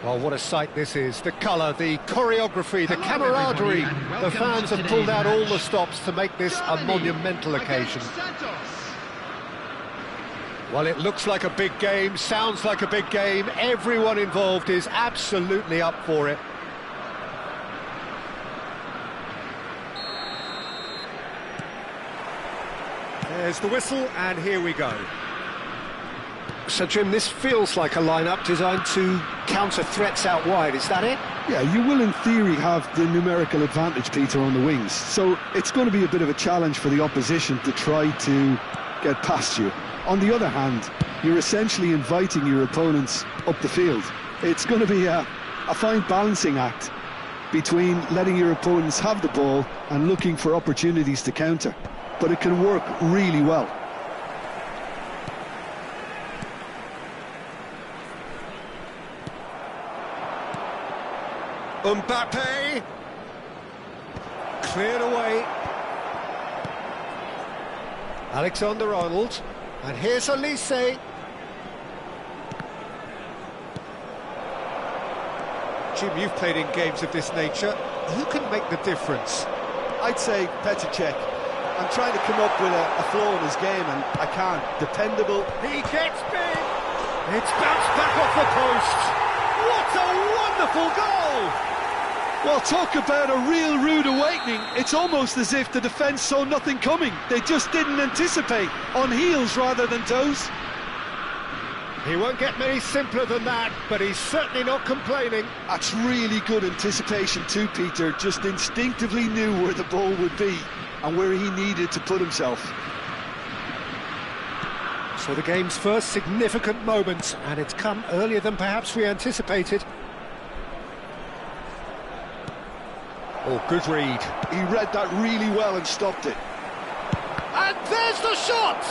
Well, what a sight this is. The colour, the choreography, the camaraderie. The fans have pulled out all the stops to make this a monumental occasion. Well, it looks like a big game, sounds like a big game. Everyone involved is absolutely up for it. There's the whistle, and here we go. So, Jim, this feels like a lineup designed to counter threats out wide, is that it? Yeah, you will in theory have the numerical advantage, Peter, on the wings. So it's going to be a bit of a challenge for the opposition to try to get past you. On the other hand, you're essentially inviting your opponents up the field. It's going to be a fine balancing act between letting your opponents have the ball and looking for opportunities to counter. But it can work really well. Mbappe, cleared away. Alexander-Arnold, and here's Elise. Jim, you've played in games of this nature. Who can make the difference? I'd say Petr Cech. I'm trying to come up with a flaw in his game, and I can't. Dependable. He gets big. It's bounced back off the post. What a wonderful goal! Well, talk about a real rude awakening. It's almost as if the defence saw nothing coming. They just didn't anticipate, on heels rather than toes. He won't get many simpler than that, but he's certainly not complaining. That's really good anticipation too, Peter. Just instinctively knew where the ball would be and where he needed to put himself. So the game's first significant moment, and it's come earlier than perhaps we anticipated. Oh, good read. He read that really well and stopped it. And there's the shot!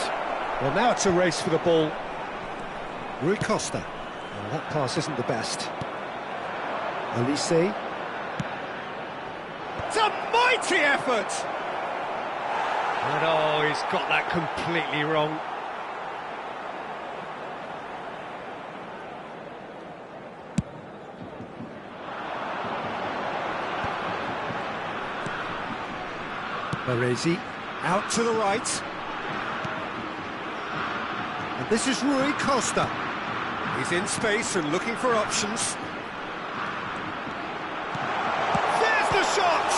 Well, now it's a race for the ball. Rui Costa. Well, that pass isn't the best. Elise. It's a mighty effort! And oh, he's got that completely wrong. Baresi, out to the right. And this is Rui Costa. He's in space and looking for options. There's the shot!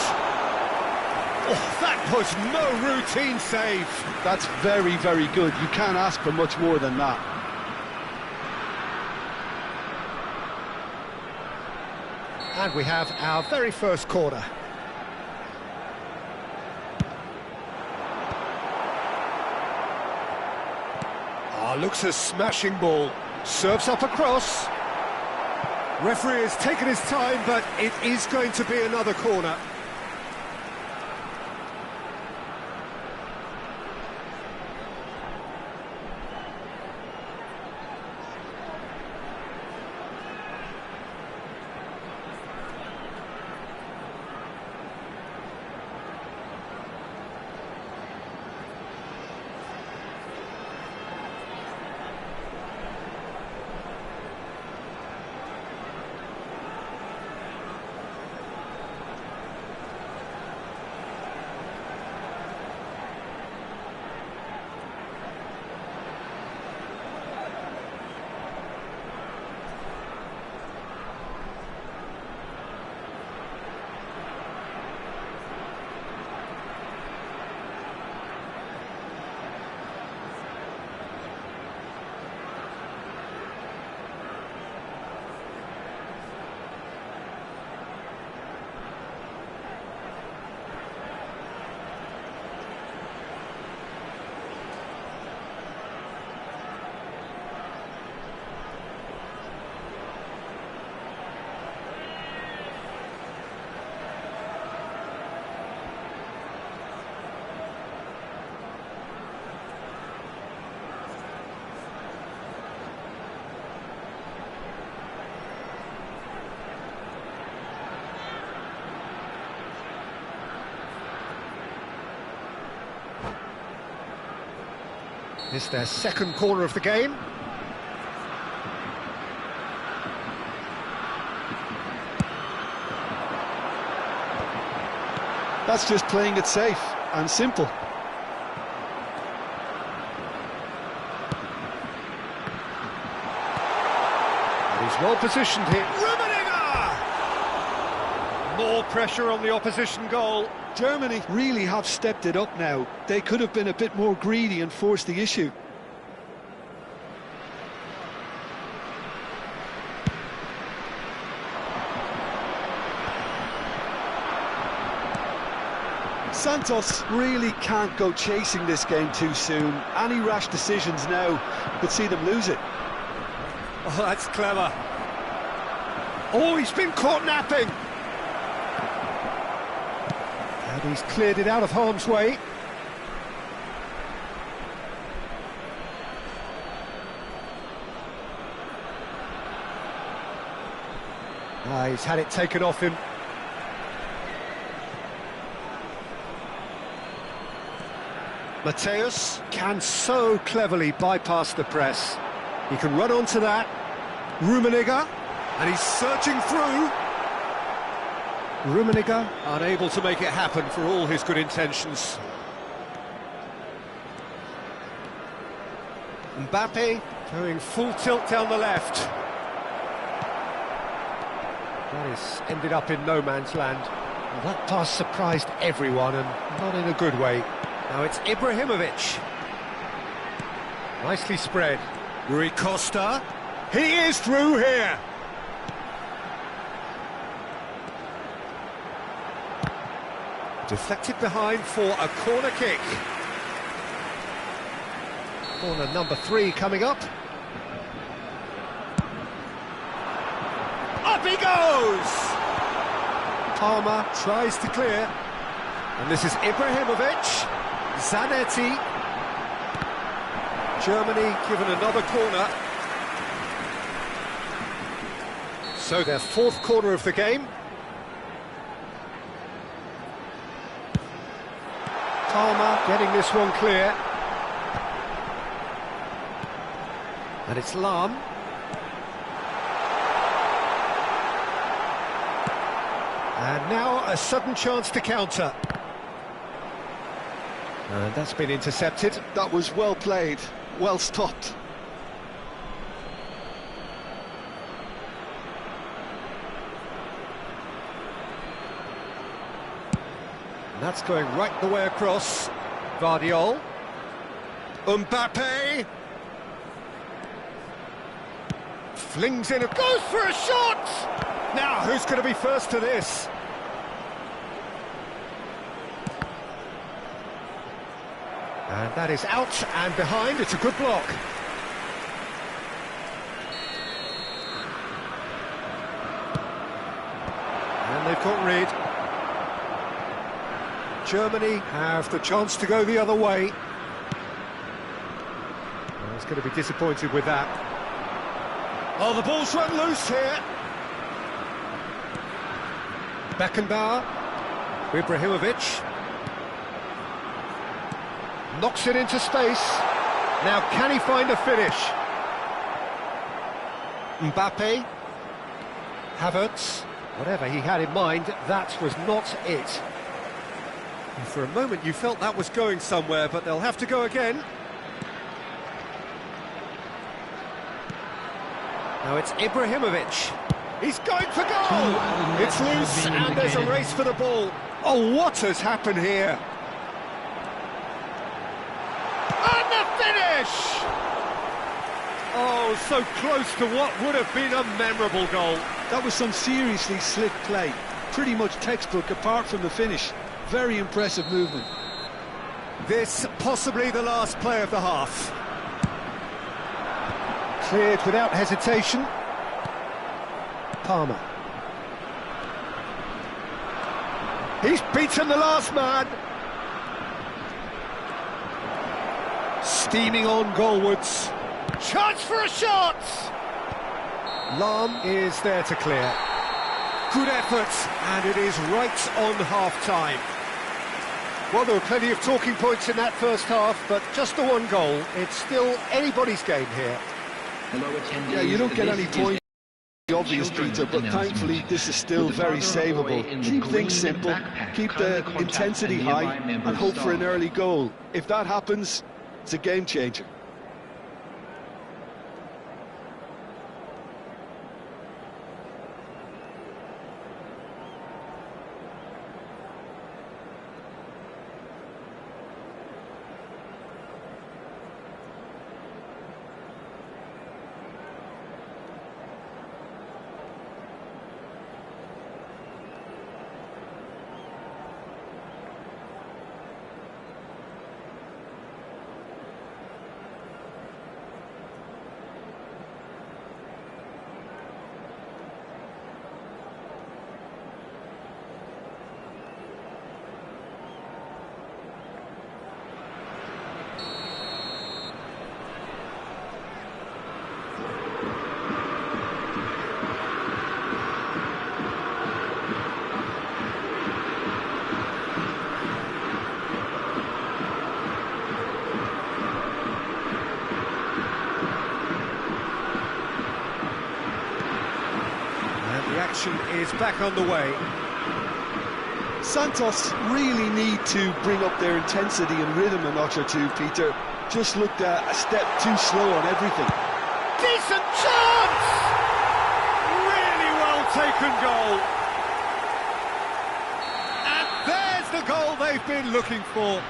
Oh, that was no routine save. That's very, very good. You can't ask for much more than that. And we have our very first corner. Looks a smashing ball, serves up across. Referee has taken his time, but it is going to be another corner. It's their second corner of the game. That's just playing it safe and simple. He's well positioned here. Rummenigge! More pressure on the opposition goal. Germany really have stepped it up now. They could have been a bit more greedy and forced the issue. Santos really can't go chasing this game too soon. Any rash decisions now could see them lose it. Oh, that's clever. Oh, he's been caught napping. And he's cleared it out of harm's way. He's had it taken off him. Mateus can so cleverly bypass the press. He can run onto that. Rummenigge, and he's searching through. Rummenigge unable to make it happen for all his good intentions. Mbappe going full tilt down the left. That is ended up in no man's land. Well, that pass surprised everyone, and not in a good way. Now it's Ibrahimovic. Nicely spread. Rui Costa. He is through here. Deflected behind for a corner kick. Corner number 3 coming up. Up he goes! Palmer tries to clear. And this is Ibrahimovic. Zanetti. Germany given another corner. So their 4th corner of the game. Palmer getting this one clear. And it's Lahm. And now a sudden chance to counter. And that's been intercepted. That was well played, well stopped. And that's going right the way across. Vardiol. Mbappe. Flings in, goes for a shot! Now, who's going to be first to this? And that is out and behind. It's a good block. And they've got rid. Germany have the chance to go the other way. Well, he's going to be disappointed with that. Oh, the ball's run loose here. Beckenbauer. Ibrahimovic. Knocks it into space. Now, can he find a finish? Mbappe. Havertz. Whatever he had in mind, that was not it. And for a moment, you felt that was going somewhere, but they'll have to go again. Now it's Ibrahimovic. He's going for goal! It's loose, and there's a race for the ball. Oh, what has happened here? And the finish! Oh, so close to what would have been a memorable goal. That was some seriously slick play. Pretty much textbook apart from the finish. Very impressive movement. This possibly the last play of the half. Cleared without hesitation. Palmer. He's beaten the last man. Steaming on goalwards. Chance for a shot! Lahm is there to clear. Good effort, and it is right on half-time. Well, there were plenty of talking points in that first half, but just the one goal. It's still anybody's game here. Yeah, you don't get any points obvious, Peter, but thankfully this is still very savable. Keep things simple, keep the intensity high, and hope for an early goal. If that happens, it's a game changer. The action is back on the way. Santos really need to bring up their intensity and rhythm a notch or two, Peter. Just looked a step too slow on everything. Decent chance! Really well taken goal. And there's the goal they've been looking for.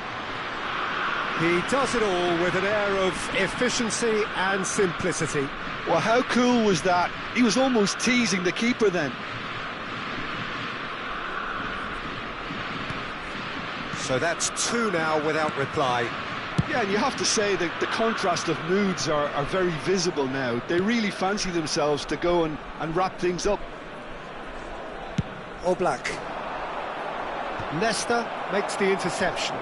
He does it all with an air of efficiency and simplicity. Well, how cool was that? He was almost teasing the keeper then. So that's two now without reply. Yeah, and you have to say that the contrast of moods are very visible now. They really fancy themselves to go and wrap things up. Oblak. Nesta makes the interception.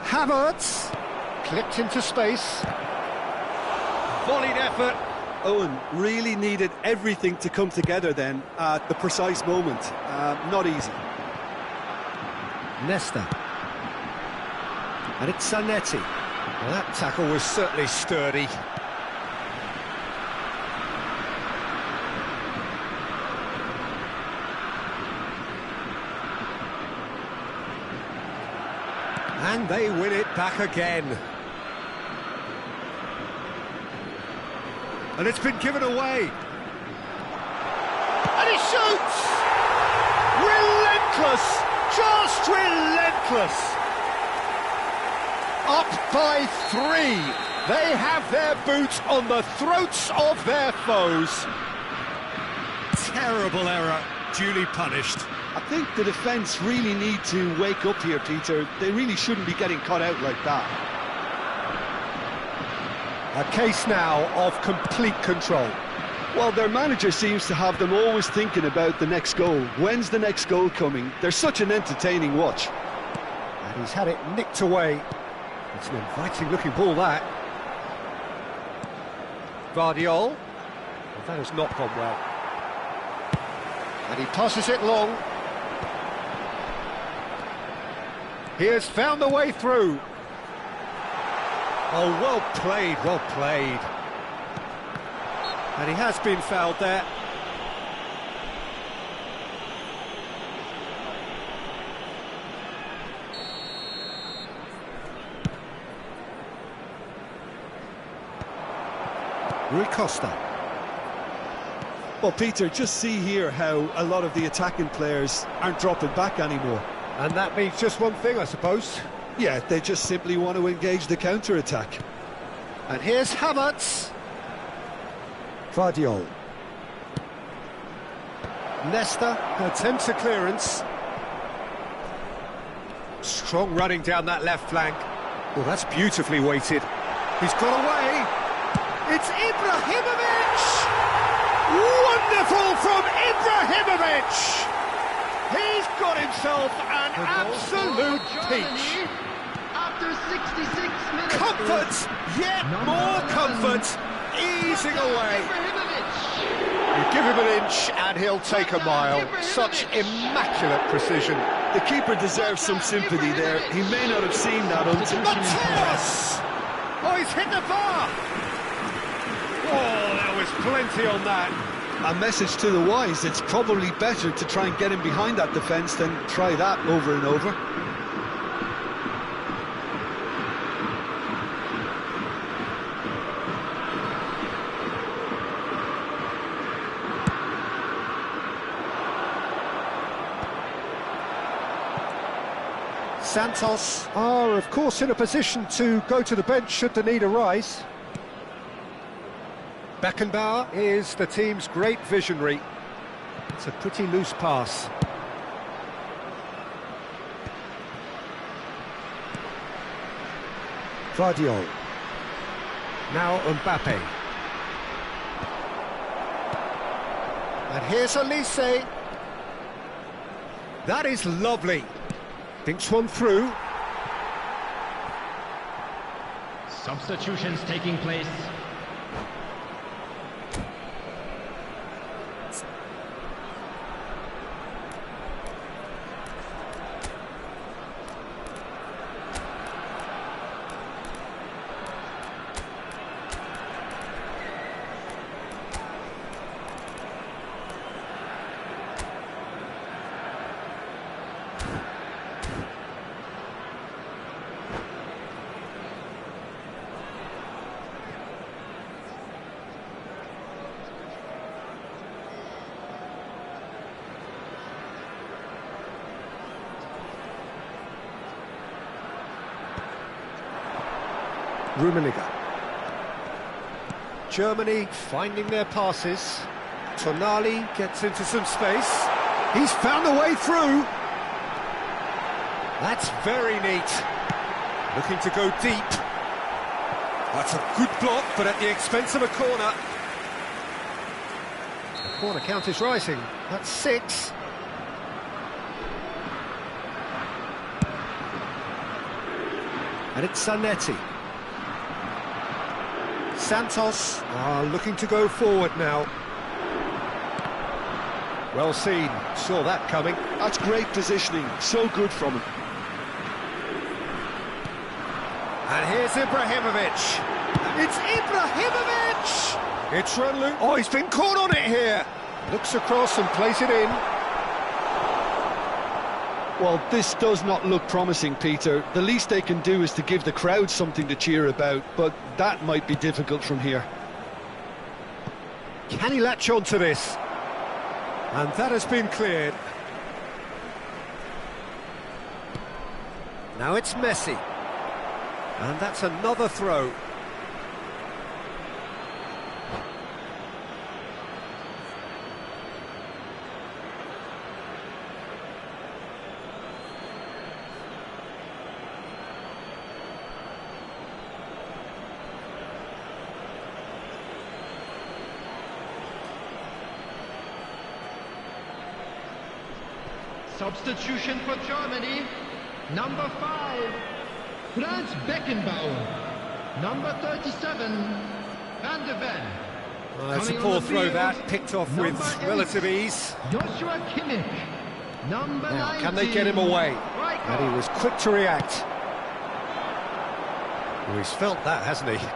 Havertz. Clipped into space. Volleyed effort. Owen really needed everything to come together then at the precise moment. Not easy. Nesta. And it's Zanetti. Well, that tackle was certainly sturdy. And they win it back again. And it's been given away. And he shoots! Relentless! Just relentless! Up by 3. They have their boots on the throats of their foes. Terrible error, duly punished. I think the defence really need to wake up here, Peter. They really shouldn't be getting caught out like that. A case now of complete control. Well, their manager seems to have them always thinking about the next goal. When's the next goal coming? They're such an entertaining watch. And he's had it nicked away. It's an inviting-looking ball, that. Guardiola. Well, that has not gone well. And he passes it long. He has found the way through. Oh, well played, well played. And he has been fouled there. Rui Costa. Well, Peter, just see here how a lot of the attacking players aren't dropping back anymore. And that means just one thing, I suppose. Yeah, they just simply want to engage the counter-attack. And here's Havertz. Guardiola. Nesta attempts a clearance. Strong running down that left flank. Well, that's beautifully weighted. He's got away. It's Ibrahimovic! Wonderful from Ibrahimovic! He's got himself an absolute peach. After 66 minutes. Comfort, yet more comfort, easing away. You give him an inch and he'll take a mile. Such immaculate precision. The keeper deserves some sympathy there. He may not have seen that until... Mateus! Oh, he's hit the bar! there was plenty on that. A message to the wise, it's probably better to try and get him behind that defence than try that over and over. Santos are, of course, in a position to go to the bench should the need arise. Beckenbauer is the team's great visionary. It's a pretty loose pass. Vardiol. Now Mbappe. And here's Elise. That is lovely. Thinks one through. Substitutions taking place. Rummenigge. Germany finding their passes. Tonali gets into some space. He's found a way through. That's very neat. Looking to go deep. That's a good block, but at the expense of a corner. The corner count is rising. That's 6. And it's Zanetti. Santos are looking to go forward now. Well seen, saw that coming. That's great positioning, so good from him. And here's Ibrahimovic. It's Ibrahimovic! It's run loose. Oh, he's been caught on it here. Looks across and plays it in. Well, this does not look promising, Peter. The least they can do is to give the crowd something to cheer about, but that might be difficult from here. Can he latch on to this? And that has been cleared. Now it's Messi. And that's another throw. Substitution for Germany. Number 5, Franz Beckenbauer. Number 37, Van de Ven. Well, that's a poor throw that, picked off with relative ease. Joshua Kimmich. Number Now, 19. can they get him away? And he was quick to react. Well, he's felt that, hasn't he?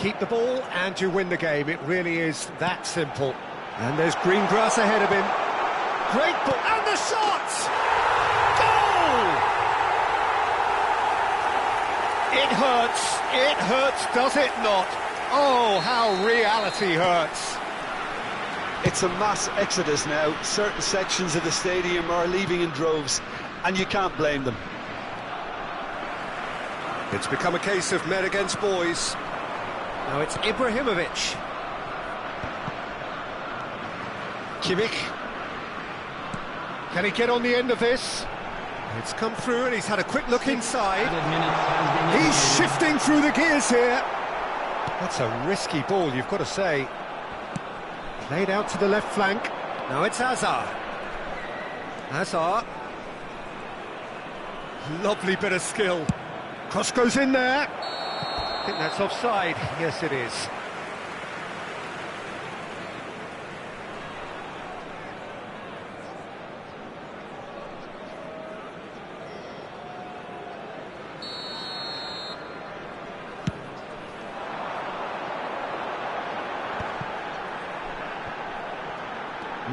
Keep the ball and you win the game. It really is that simple. And there's green grass ahead of him. Great ball, and the shot! Goal! It hurts, does it not? Oh, how reality hurts. It's a mass exodus now. Certain sections of the stadium are leaving in droves, and you can't blame them. It's become a case of men against boys. Now it's Ibrahimovic. Kimmich. Can he get on the end of this? It's come through and he's had a quick look inside. He's shifting through the gears here. That's a risky ball, you've got to say. Played out to the left flank. Now it's Hazard. Hazard. Lovely bit of skill. Cross goes in there. I think that's offside. Yes, it is.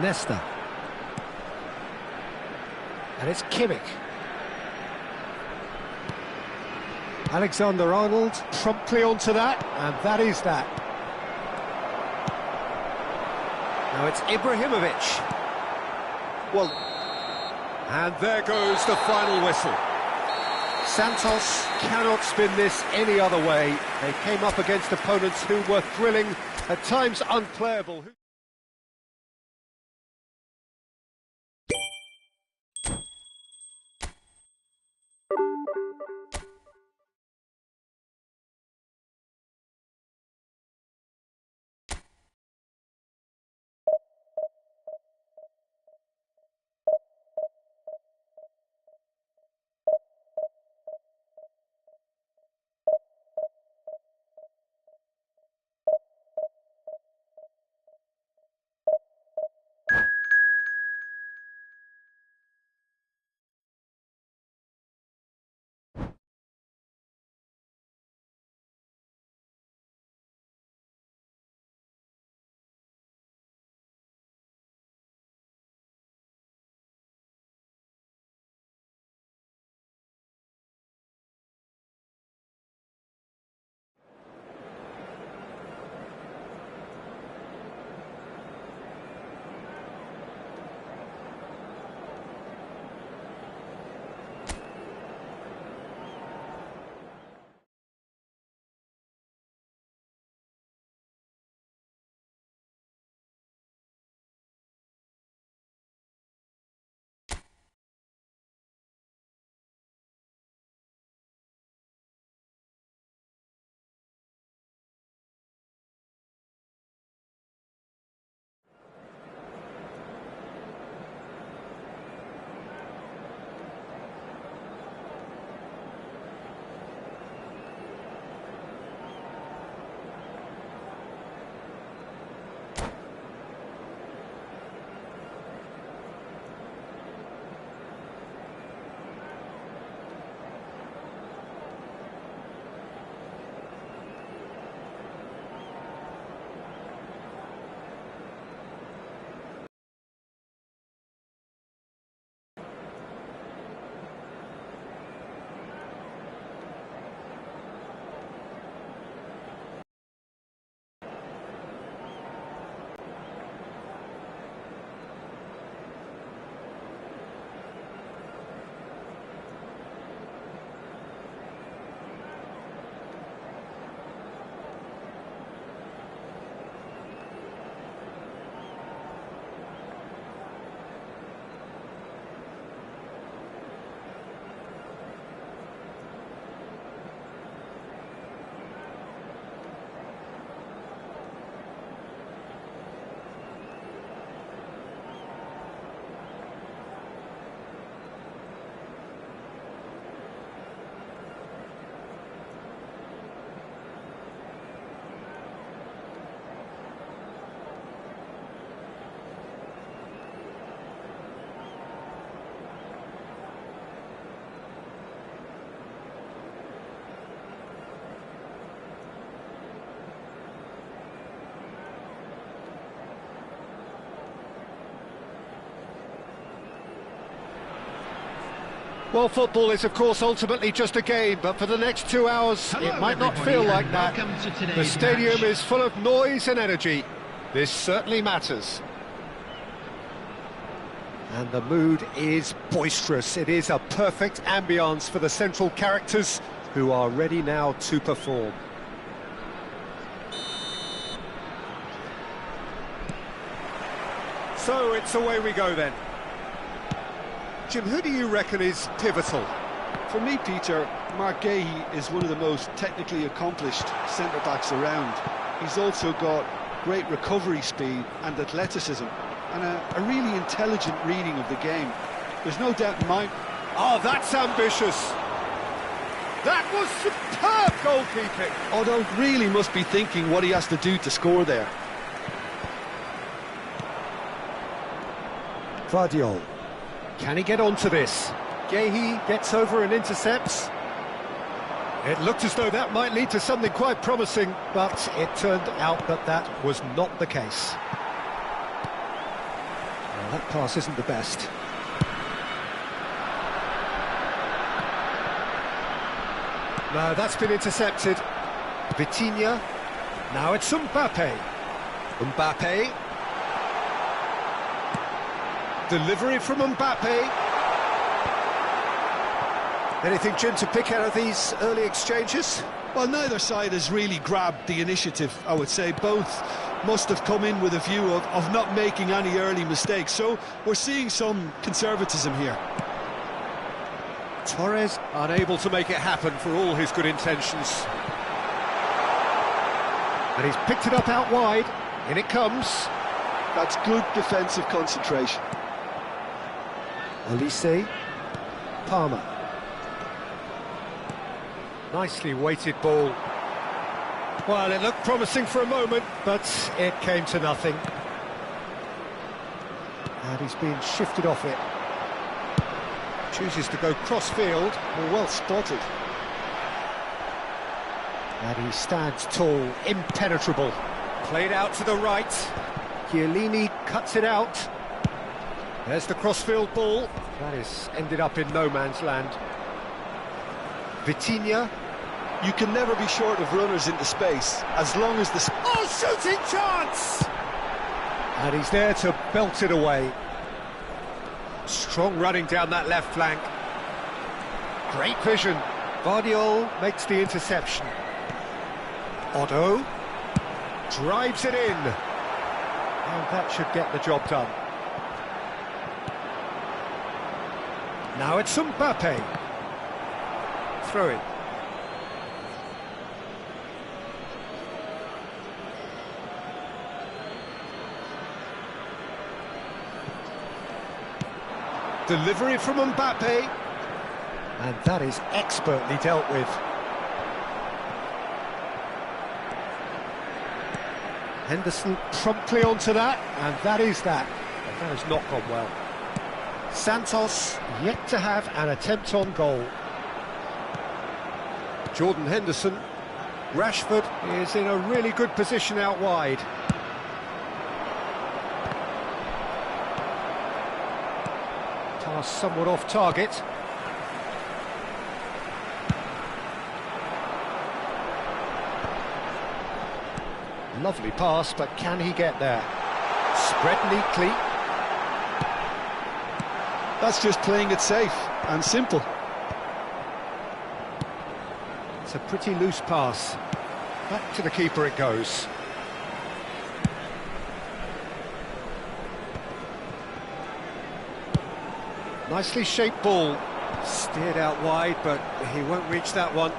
Nesta. And it's Kimmich. Alexander-Arnold promptly onto that, and that is that. Now it's Ibrahimovic. Well, and there goes the final whistle. Santos cannot spin this any other way. They came up against opponents who were thrilling, at times unplayable. Well, football is, of course, ultimately just a game, but for the next 2 hours, it might not feel like that. The stadium is full of noise and energy. This certainly matters. And the mood is boisterous. It is a perfect ambience for the central characters who are ready now to perform. So it's away we go then. Jim, who do you reckon is pivotal? For me, Peter, Mark Gahey is one of the most technically accomplished centre-backs around. He's also got great recovery speed and athleticism, and a really intelligent reading of the game. There's no doubt in my... Oh, that's ambitious! That was superb goalkeeping! Although really must be thinking what he has to do to score there. Guardiola. Can he get onto this? Gahey gets over and intercepts. It looked as though that might lead to something quite promising, but it turned out that that was not the case. That pass isn't the best. No, that's been intercepted. Vitinha. Now it's Mbappe. Mbappe. Delivery from Mbappe. Anything, Jim, to pick out of these early exchanges? Well, neither side has really grabbed the initiative, I would say. Both must have come in with a view of not making any early mistakes. So we're seeing some conservatism here. Torres unable to make it happen for all his good intentions. And he's picked it up out wide. In it comes. That's good defensive concentration. Olise. Palmer. Nicely weighted ball. Well, it looked promising for a moment, but it came to nothing. And he's being shifted off it. Chooses to go cross-field. Well spotted. And he stands tall, impenetrable. Played out to the right. Chiellini cuts it out. There's the cross-field ball. That is ended up in no man's land. Vitinha. You can never be short of runners into space, as long as the... Oh, shooting chance! And he's there to belt it away. Strong running down that left flank. Great vision. Guardiola makes the interception. Otto drives it in. And that should get the job done. Now it's Mbappe. Throw it. Delivery from Mbappe. And that is expertly dealt with. Henderson promptly onto that, and that is that. But that has not gone well. Santos yet to have an attempt on goal. Jordan Henderson. Rashford is in a really good position out wide. Pass somewhat off target. Lovely pass, but can he get there? Spread neatly. That's just playing it safe and simple. It's a pretty loose pass. Back to the keeper it goes. Nicely shaped ball. Steered out wide, but he won't reach that one.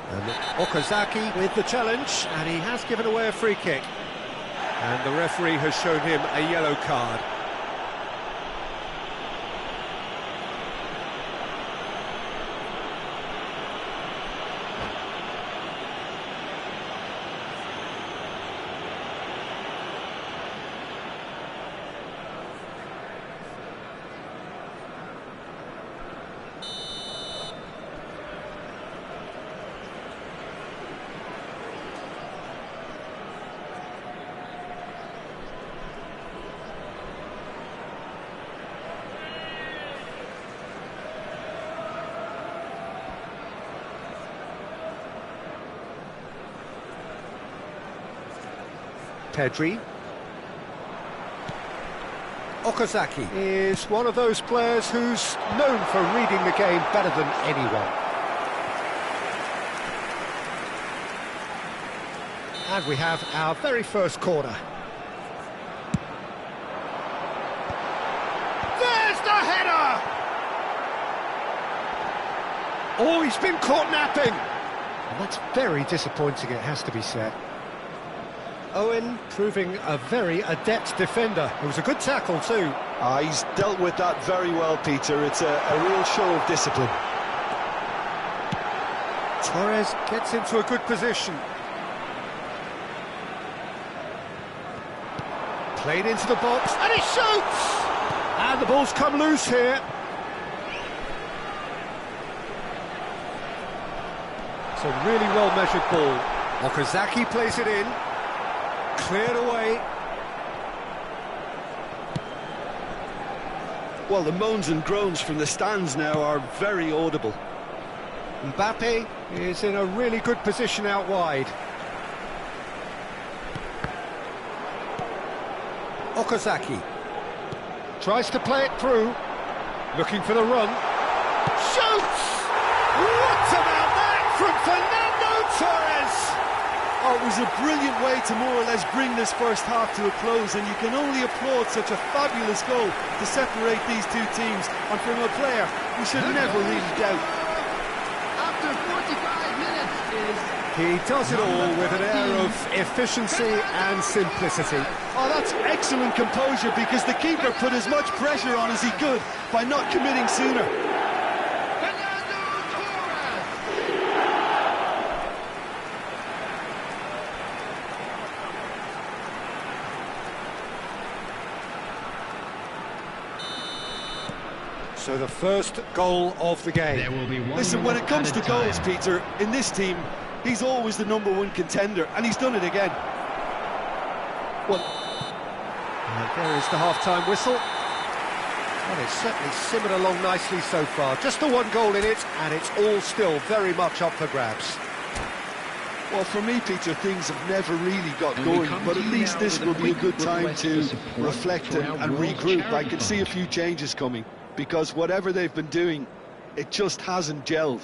And Okazaki with the challenge, and he has given away a free kick. And the referee has shown him a yellow card. Pedri. Okazaki is one of those players who's known for reading the game better than anyone. And we have our very first corner. There's the header! Oh, he's been caught napping! And that's very disappointing, it has to be said. Owen proving a very adept defender. It was a good tackle too. He's dealt with that very well, Peter. It's a real show of discipline. Torres gets into a good position. Played into the box, and he shoots! And the ball's come loose here. It's a really well-measured ball. Okazaki plays it in. Cleared away. Well, the moans and groans from the stands now are very audible. Mbappe is in a really good position out wide. Okazaki tries to play it through, looking for the run. Shoots! What about that from Fernando Torres? Oh, it was a brilliant way to more or less bring this first half to a close, and you can only applaud such a fabulous goal to separate these two teams, and from a player we should never really doubt. After 45 minutes is... He does it all with an air of efficiency and simplicity. Oh, that's excellent composure, because the keeper put as much pressure on as he could by not committing sooner. Fernando Torres! So the first goal of the game. There will be one. Listen, when it comes to goals, Peter, in this team, he's always the #1 contender, and he's done it again. Well, there is the half-time whistle. Well, it's certainly simmered along nicely so far. Just the one goal in it, and it's all still very much up for grabs. Well, for me, Peter, things have never really got going, but at least this will be a good time to reflect and regroup. I can see a few changes coming, because whatever they've been doing, it just hasn't gelled.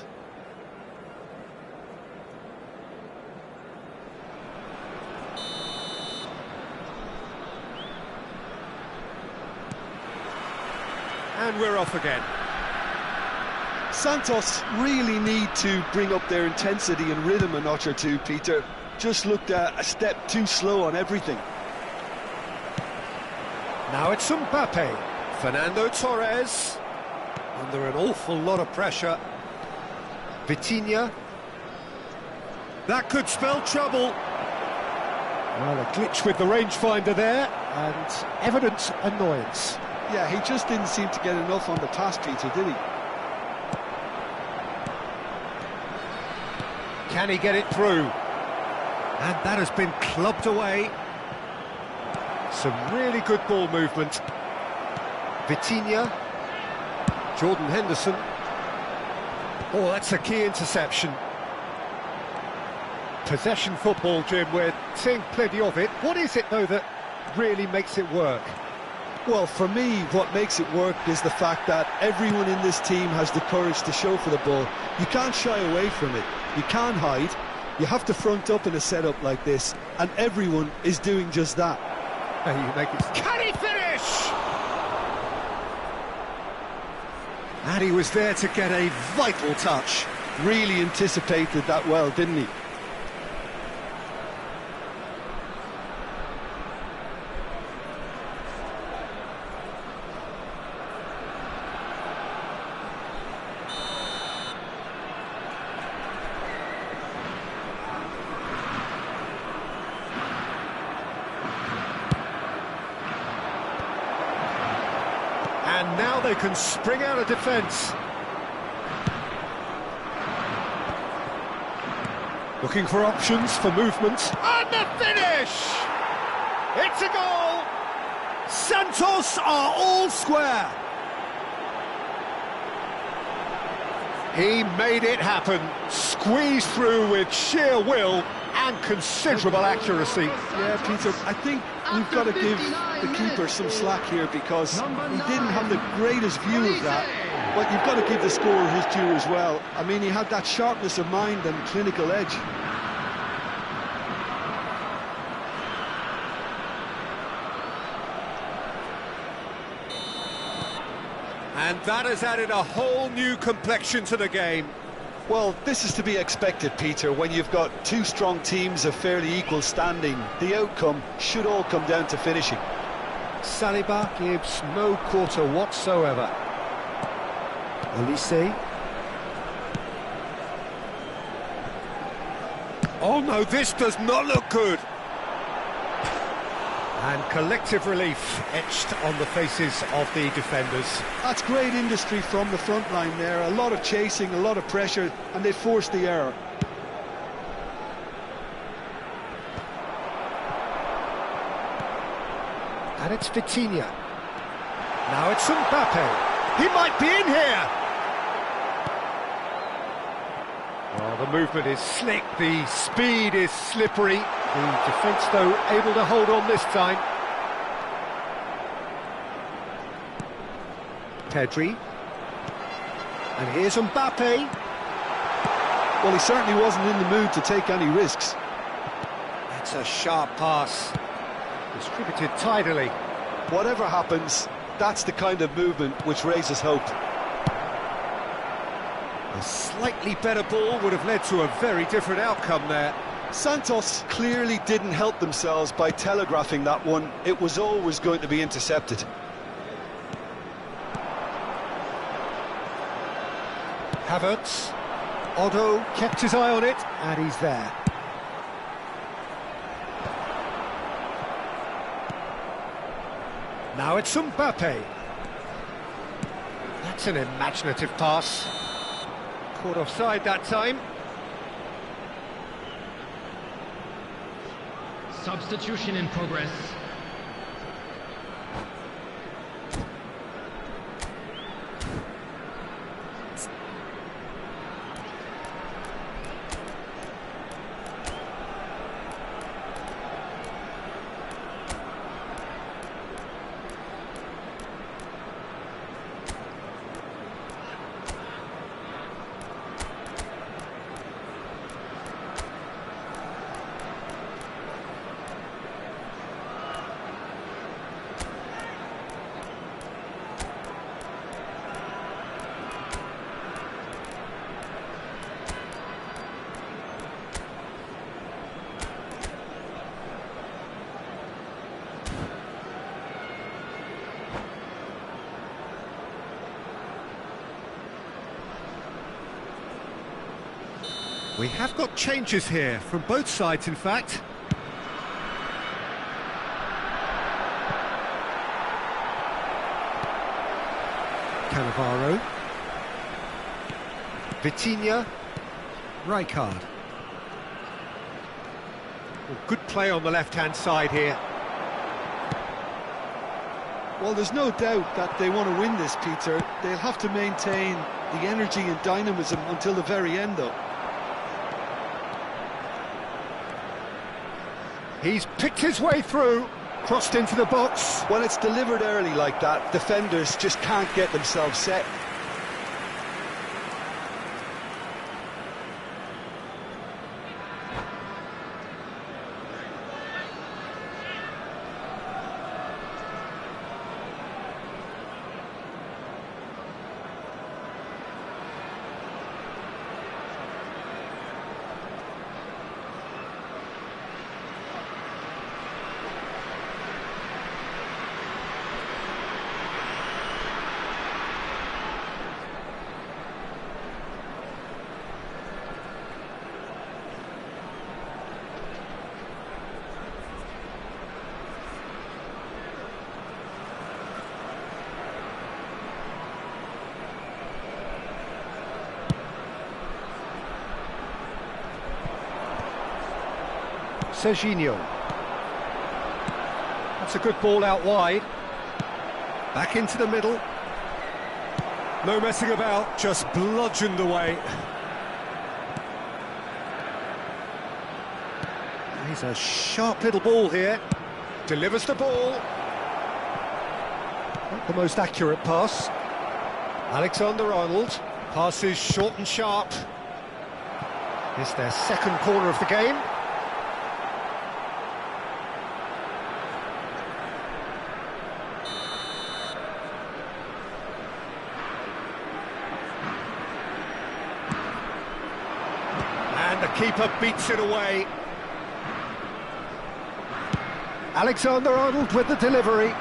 And we're off again. Santos really need to bring up their intensity and rhythm a notch or two, Peter. Just looked a step too slow on everything. Now it's Mbappe. Fernando Torres. Under an awful lot of pressure. Vitinha. That could spell trouble. Well, a glitch with the rangefinder there, and evident annoyance. Yeah, he just didn't seem to get enough on the pass, Peter, did he? Can he get it through? And that has been clubbed away. Some really good ball movement. Vitinha. Jordan Henderson. Oh, that's a key interception. Possession football, Jim, we're seeing plenty of it. What is it, though, that really makes it work? Well, for me, what makes it work is the fact that everyone in this team has the courage to show for the ball. You can't shy away from it. You can't hide. You have to front up in a setup like this, and everyone is doing just that. You make it... Can he finish? And he was there to get a vital touch. Really anticipated that well, didn't he? And now they can spring out of defence. Looking for options for movement. And the finish! It's a goal! Santos are all square. He made it happen. Squeezed through with sheer will and considerable accuracy. Yeah, Peter, I think we've got to give the keeper some slack here, because he didn't have the greatest view of that. But you've got to give the scorer his due as well. I mean, he had that sharpness of mind and clinical edge. And that has added a whole new complexion to the game. Well, this is to be expected, Peter, when you've got two strong teams of fairly equal standing. The outcome should all come down to finishing. Saliba gives no quarter whatsoever. Olise. Oh no, this does not look good. And collective relief etched on the faces of the defenders. That's great industry from the front line there. A lot of chasing, a lot of pressure, and they forced the error. And it's Vitinha. Now it's Mbappe. He might be in here. Well, the movement is slick, the speed is slippery. The defence, though, able to hold on this time. Pedri. And here's Mbappe. Well, he certainly wasn't in the mood to take any risks. That's a sharp pass. Distributed tidily. Whatever happens, that's the kind of movement which raises hope. A slightly better ball would have led to a very different outcome there. Santos clearly didn't help themselves by telegraphing that one. It was always going to be intercepted. Havertz. Otto kept his eye on it, and he's there. Now it's Mbappe. That's an imaginative pass. Caught offside that time. Substitution in progress. We have got changes here, from both sides in fact. Cannavaro. Vitinha. Rijkaard. Well, good play on the left-hand side here. Well, there's no doubt that they want to win this, Peter. They'll have to maintain the energy and dynamism until the very end, though. He's picked his way through, crossed into the box. When it's delivered early like that, defenders just can't get themselves set. Serginho. That's a good ball out wide. Back into the middle. No messing about, just bludgeoned away. He's a sharp little ball here. Delivers the ball. Not the most accurate pass. Alexander-Arnold. Passes short and sharp. It's their second corner of the game. The keeper beats it away. Alexander-Arnold with the delivery.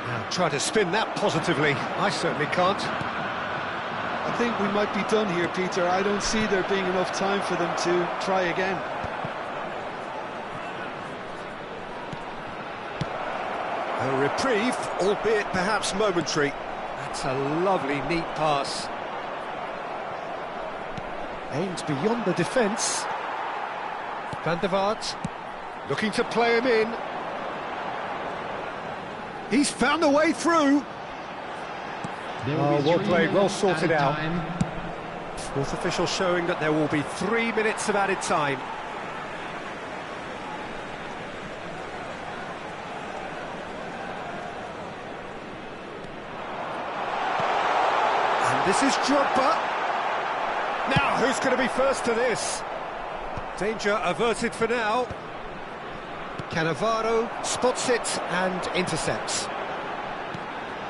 Now try to spin that positively. I certainly can't. I think we might be done here, Peter. I don't see there being enough time for them to try again. A reprieve, albeit perhaps momentary. That's a lovely, neat pass. Aims beyond the defence. Van der Vaart looking to play him in. He's found a way through. Oh, well played, well sorted out. Fourth official showing that there will be 3 minutes of added time. And this is Drogba. Now, who's going to be first to this? Danger averted for now. Cannavaro spots it and intercepts.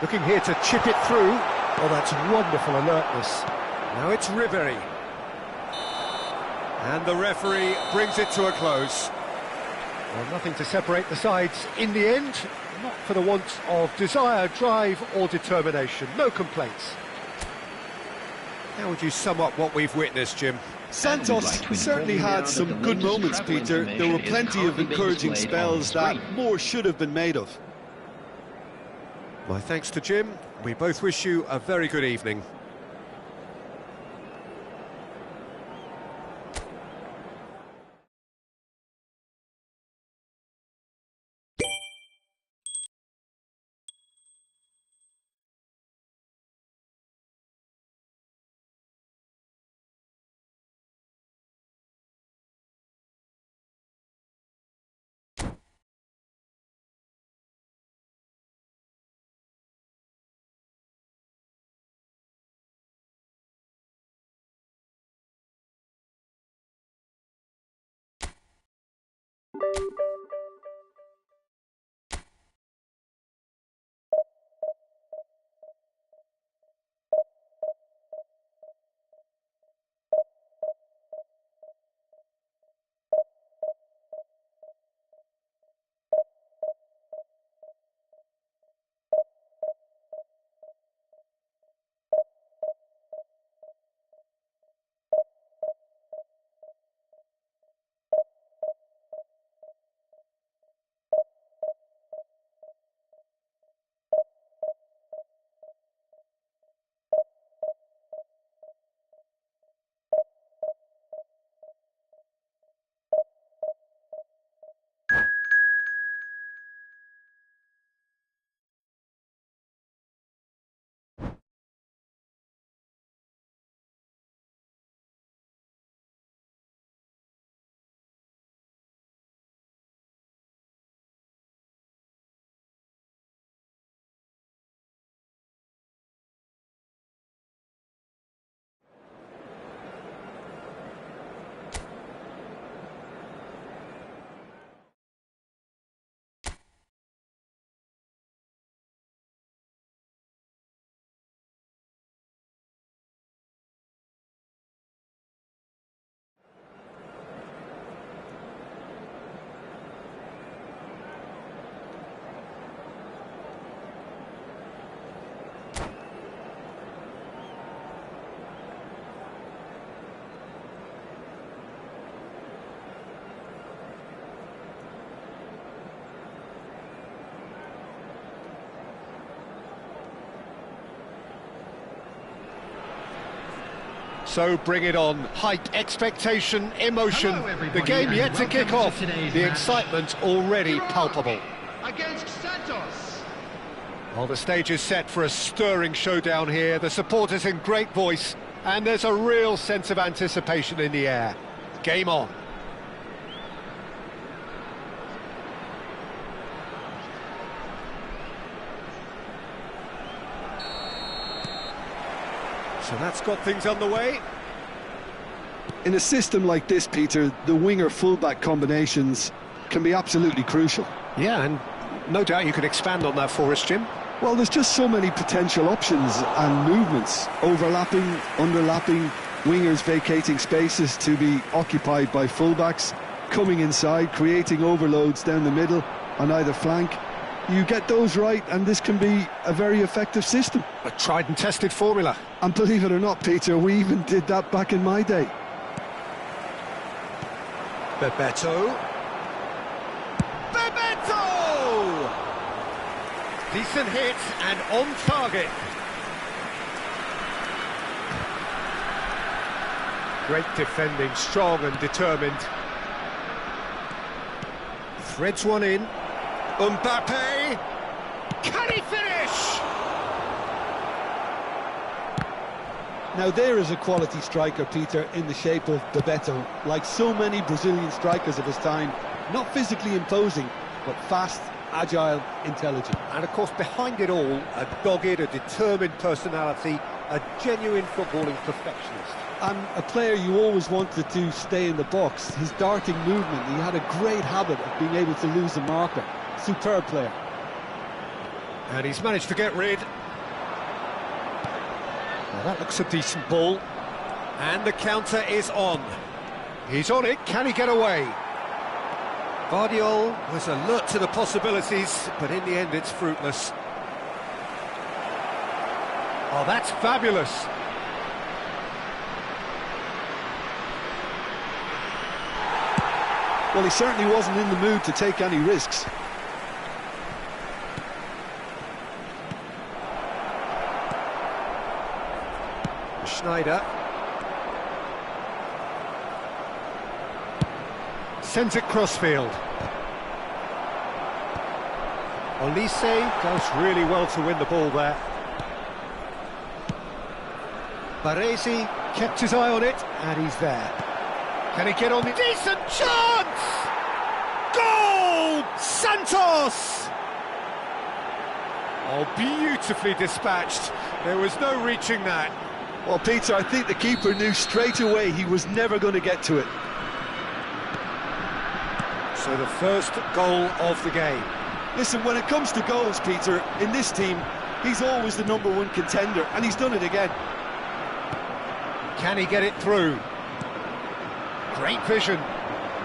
Looking here to chip it through. Oh, that's wonderful alertness. Now it's Ribery. And the referee brings it to a close. Well, nothing to separate the sides in the end. Not for the want of desire, drive or determination. No complaints. How would you sum up what we've witnessed, Jim? Santos certainly had some good moments, Peter. There were plenty of encouraging spells that more should have been made of. My thanks to Jim. We both wish you a very good evening. So bring it on. Hype, expectation, emotion. The game yet to kick off. The excitement already palpable. Against Santos. Well, the stage is set for a stirring showdown here. The supporters in great voice, and there's a real sense of anticipation in the air. Game on. So that's got things underway. In a system like this, Peter, the winger-fullback combinations can be absolutely crucial. Yeah, and no doubt you could expand on that for us, Jim. Well, there's just so many potential options and movements. Overlapping, underlapping, wingers vacating spaces to be occupied by fullbacks, coming inside, creating overloads down the middle on either flank. You get those right, and this can be a very effective system. A tried and tested formula. And believe it or not, Peter, we even did that back in my day. Bebeto. Bebeto! Decent hit and on target. Great defending, strong and determined. Threads one in. Mbappe! Can he finish? Now there is a quality striker, Peter, in the shape of Bebeto. Like so many Brazilian strikers of his time, not physically imposing, but fast, agile, intelligent. And of course, behind it all, a dogged, a determined personality, a genuine footballing perfectionist. And a player you always wanted to stay in the box. His darting movement, he had a great habit of being able to lose a marker. Superb player. And he's managed to get rid. Well, that looks a decent ball. And the counter is on. He's on it, can he get away? Guardiola was alert to the possibilities, but in the end it's fruitless. Oh, that's fabulous. Well, he certainly wasn't in the mood to take any risks. Schneider sends it crossfield. Olise does really well to win the ball there. Baresi kept his eye on it, and he's there. Can he get on the... Decent chance! Goal! Santos! Oh, beautifully dispatched. There was no reaching that. Well, Peter, I think the keeper knew straight away he was never going to get to it. So the first goal of the game. Listen, when it comes to goals, Peter, in this team, he's always the #1 contender, and he's done it again. Can he get it through? Great vision.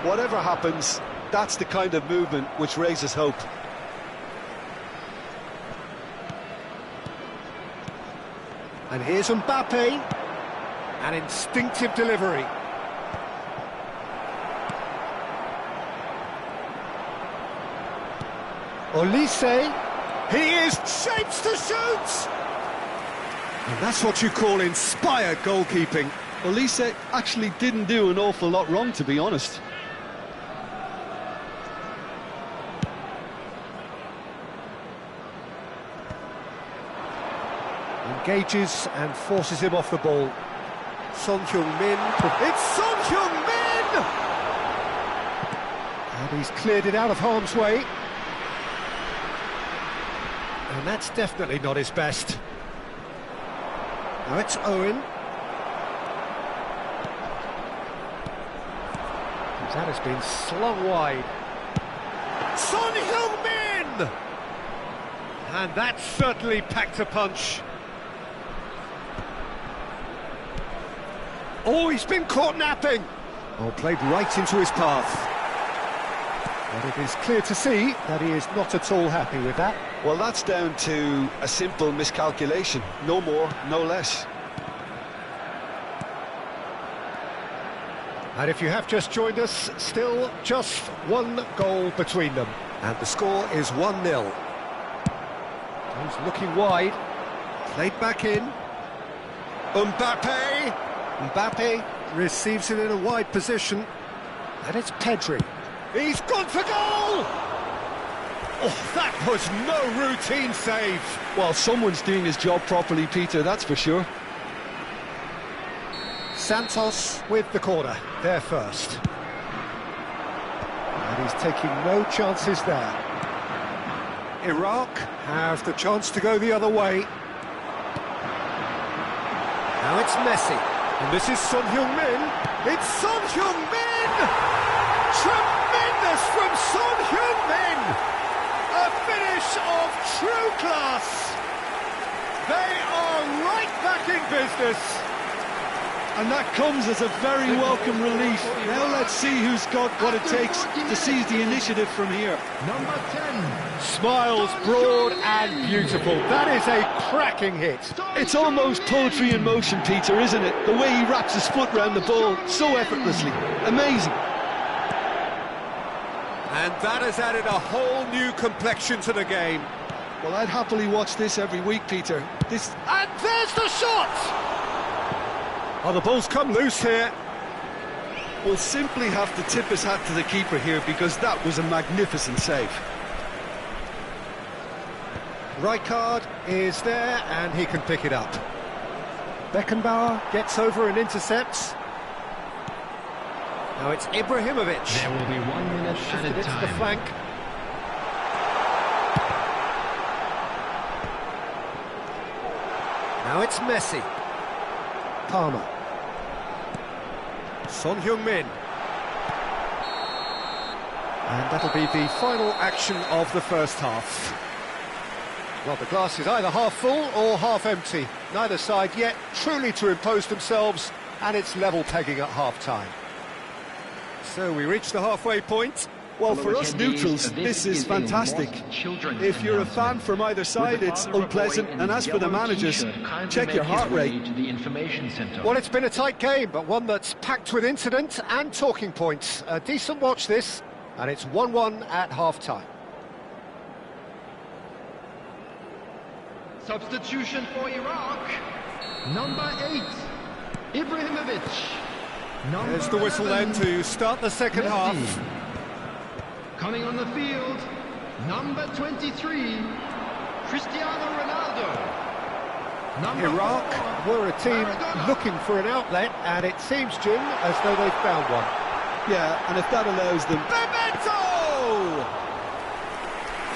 Whatever happens, that's the kind of movement which raises hope. And here's Mbappe. An instinctive delivery. Olise. He is shapes to shoot! And that's what you call inspired goalkeeping. Olise actually didn't do an awful lot wrong, to be honest. Engages and forces him off the ball. Son Heung-min. It's Son Heung-min! And he's cleared it out of harm's way. And that's definitely not his best. Now it's Owen. That has been slung wide. Son Heung-min! And that certainly packed a punch. Oh, he's been caught napping. Oh, played right into his path. But it is clear to see that he is not at all happy with that. Well, that's down to a simple miscalculation. No more, no less. And if you have just joined us, still just one goal between them. And the score is 1-0. He's looking wide. Played back in. Mbappe! Mbappe receives it in a wide position. And it's Pedri. He's gone for goal! Oh, that was no routine save. Well, someone's doing his job properly, Peter, that's for sure. Santos with the corner, there first. And he's taking no chances there. Iraq have the chance to go the other way. Now it's Messi. And this is Son Heung-min. It's Son Heung-min! Tremendous from Son Heung-min! A finish of true class. They are right back in business. And that comes as a very welcome relief. Now let's see who's got what it takes to seize the initiative from here. Number 10. Smiles broad and beautiful. That is a cracking hit. It's almost poetry in motion, Peter, isn't it? The way he wraps his foot round the ball so effortlessly. Amazing. And that has added a whole new complexion to the game. Well, I'd happily watch this every week, Peter. And there's the shot! Oh, the ball's come loose here. We'll simply have to tip his hat to the keeper here because that was a magnificent save. Rijkaard is there, and he can pick it up. Beckenbauer gets over and intercepts. Now it's Ibrahimovic. There will be 1 minute Shifted added it to the time. flank. Now it's Messi. Palmer. Son Heung-min. And that'll be the final action of the first half. Well, the glass is either half full or half empty. Neither side yet truly to impose themselves, and it's level pegging at half-time. So we reach the halfway point. Well, for us neutrals, this is fantastic. If you're a fan from either side, it's unpleasant. And as for the managers, check your heart rate. Well, it's been a tight game, but one that's packed with incident and talking points. A decent watch this, and it's 1-1 at half-time. Substitution for Iraq. Number 8, Ibrahimovic. There's the whistle then to start the second half. Coming on the field, number 23, Cristiano Ronaldo. Iraq 4, were a team Maradona. looking for an outlet, and it seems, Jim, as though they've found one. Yeah, and if that allows them... Bebeto!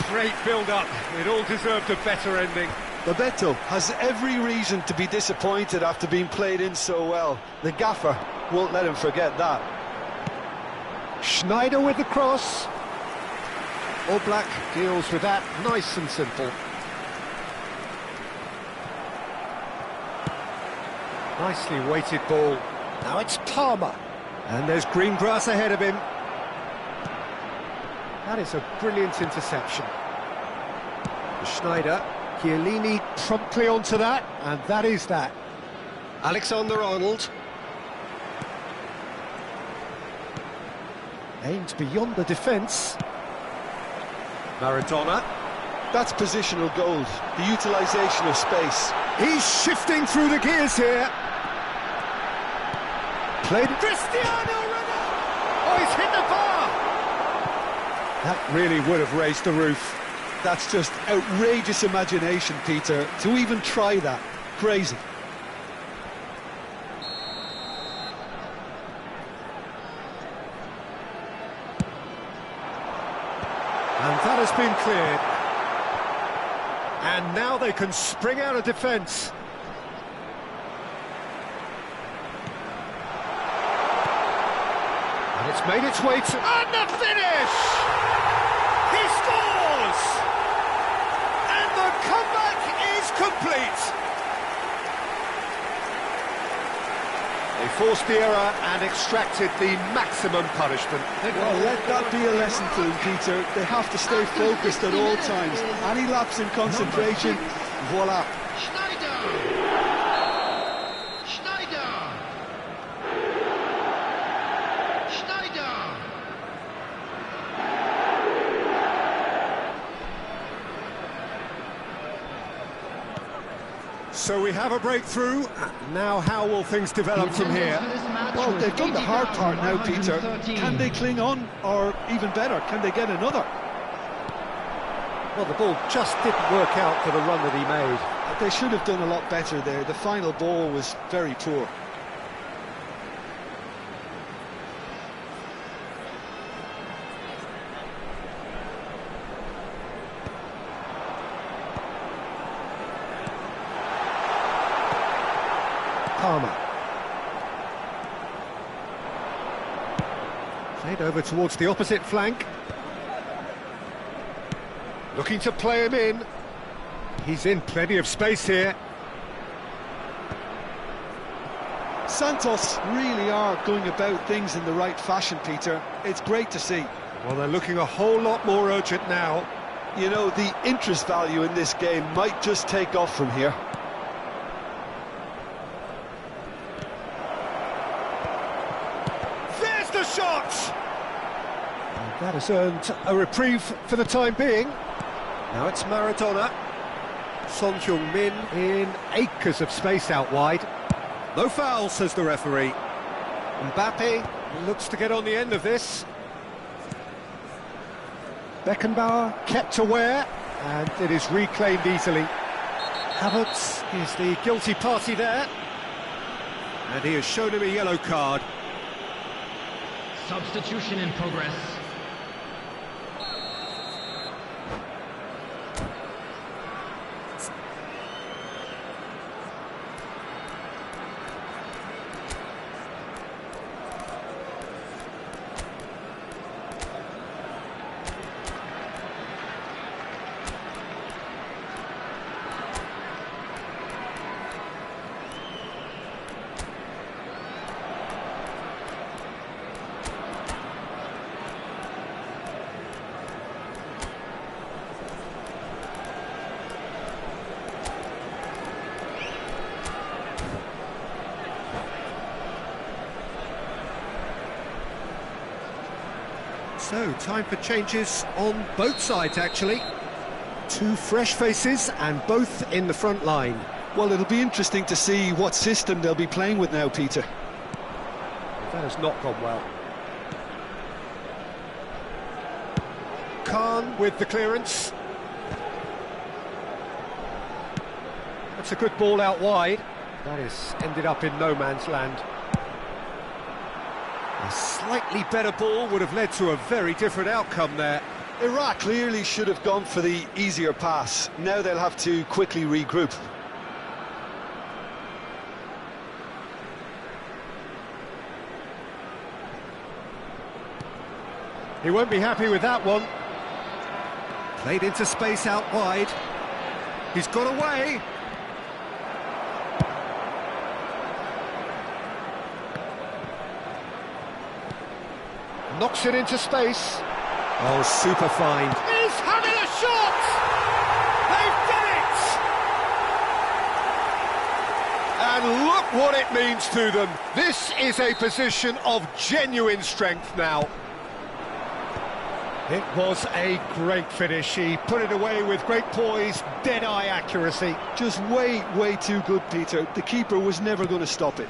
Great build-up. It all deserved a better ending. Bebeto has every reason to be disappointed after being played in so well. The gaffer won't let him forget that. Schneider with the cross. Oblak deals with that, nice and simple. Nicely weighted ball. Now it's Palmer. And there's green grass ahead of him. That is a brilliant interception. Schneider, Chiellini promptly onto that, and that is that. Alexander-Arnold. Aimed beyond the defence. Maradona. That's positional gold, the utilisation of space. He's shifting through the gears here. Played Cristiano Ronaldo. Oh, he's hit the bar. That really would have raised the roof. That's just outrageous imagination, Peter, to even try that. Crazy. And that has been cleared. And now they can spring out of defence. And it's made its way to... And the finish! He scores! And the comeback is complete! They forced the error and extracted the maximum punishment. Well, let that be a lesson to them, Peter. They have to stay focused at all times. Any lapse in concentration, voila. Schneider. So we have a breakthrough. Now how will things develop from here? Well, they've done the hard part now, Peter. Can they cling on? Or even better, can they get another? Well, the ball just didn't work out for the run that he made. They should have done a lot better there. The final ball was very poor. Palmer. Played over towards the opposite flank. Looking to play him in. He's in plenty of space here. Santos really are going about things in the right fashion, Peter. It's great to see. Well, they're looking a whole lot more urgent now. You know, the interest value in this game might just take off from here. There's the shot! And that has earned a reprieve for the time being. Now it's Maradona. Son Heung-min in acres of space out wide. No foul, says the referee. Mbappe looks to get on the end of this. Beckenbauer kept aware, And it is reclaimed easily. Havertz is the guilty party there. And he has shown him a yellow card. Substitution in progress. So, time for changes on both sides, actually. Two fresh faces and both in the front line. Well, it'll be interesting to see what system they'll be playing with now, Peter. That has not gone well. Khan with the clearance. That's a good ball out wide. That has ended up in no man's land. A slightly better ball would have led to a very different outcome there. Iraq clearly should have gone for the easier pass. Now they'll have to quickly regroup. He won't be happy with that one. Played into space out wide. He's got away. Knocks it into space. Oh, super find. He's having a shot! They've done it! And look what it means to them. This is a position of genuine strength now. It was a great finish. He put it away with great poise, dead-eye accuracy. Just way, way too good, Peter. The keeper was never going to stop it.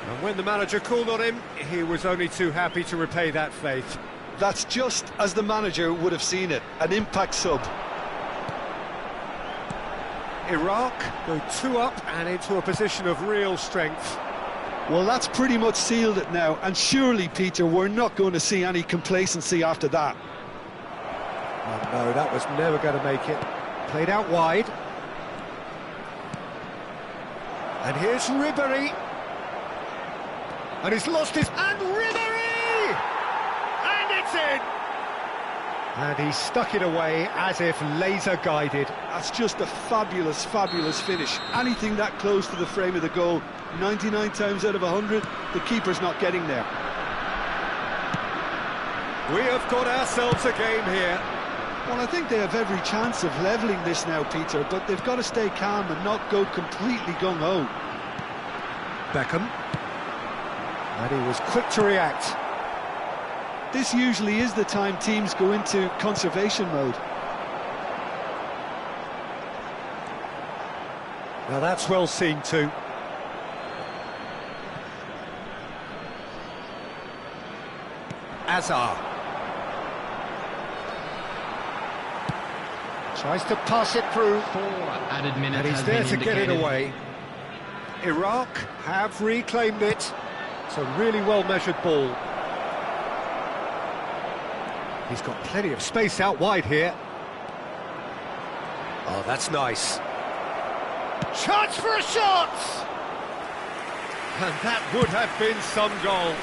And when the manager called on him, he was only too happy to repay that faith. That's just as the manager would have seen it, an impact sub. Iraq go 2 up and into a position of real strength. Well, that's pretty much sealed it now, and surely, Peter, we're not going to see any complacency after that. Oh no, that was never going to make it. Played out wide. And here's Ribéry. And he's lost his... And Ribéry! And it's in! And he stuck it away as if laser-guided. That's just a fabulous, fabulous finish. Anything that close to the frame of the goal, 99 times out of 100, the keeper's not getting there. We have got ourselves a game here. Well, I think they have every chance of levelling this now, Peter, but they've got to stay calm and not go completely gung-ho. Beckham. And he was quick to react. This usually is the time teams go into conservation mode. Now that's well seen too. Azar. Tries to pass it through. 4 added minutes. And he's there to get it away. Iraq have reclaimed it. It's a really well-measured ball. He's got plenty of space out wide here. Oh, that's nice. Chance for a shot! And that would have been some goal.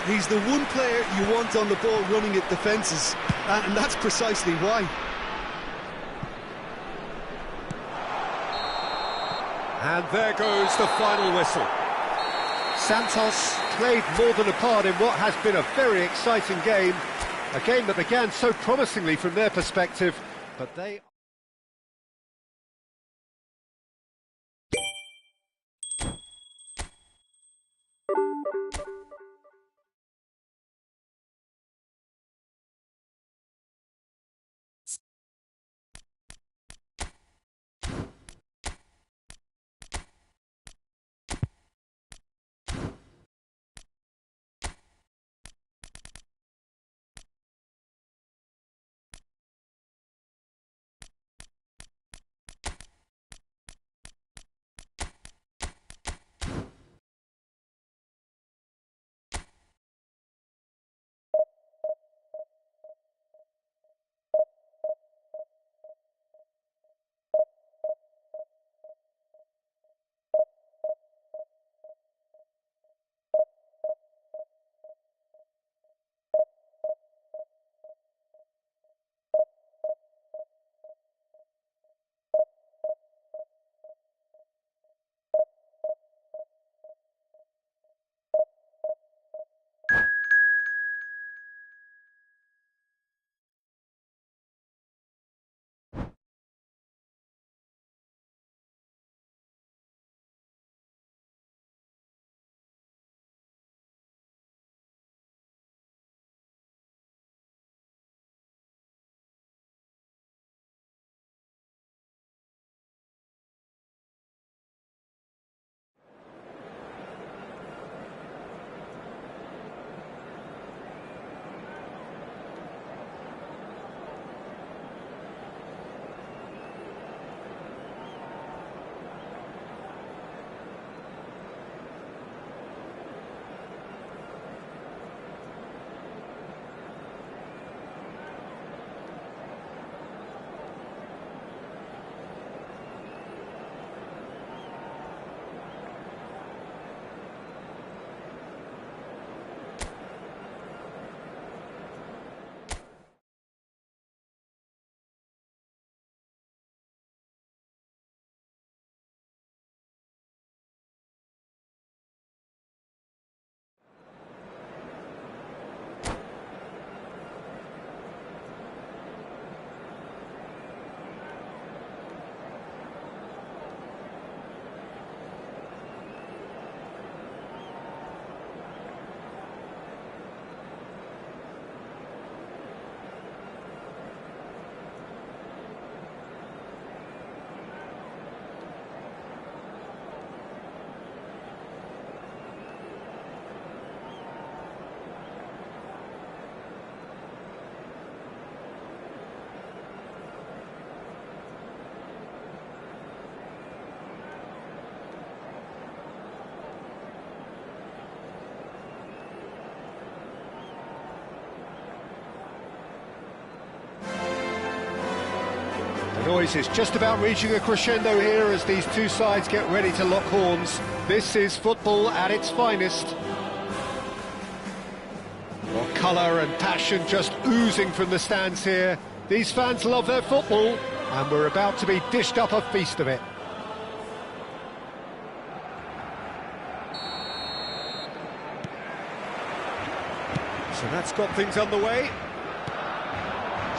He's the one player you want on the ball running at defences, and that's precisely why. And there goes the final whistle. Santos played more than a part in what has been a very exciting game. A game that began so promisingly from their perspective, but they... The noise is just about reaching a crescendo here as these two sides get ready to lock horns. This is football at its finest. Well, colour and passion just oozing from the stands here. These fans love their football, and we're about to be dished up a feast of it. So that's got things underway.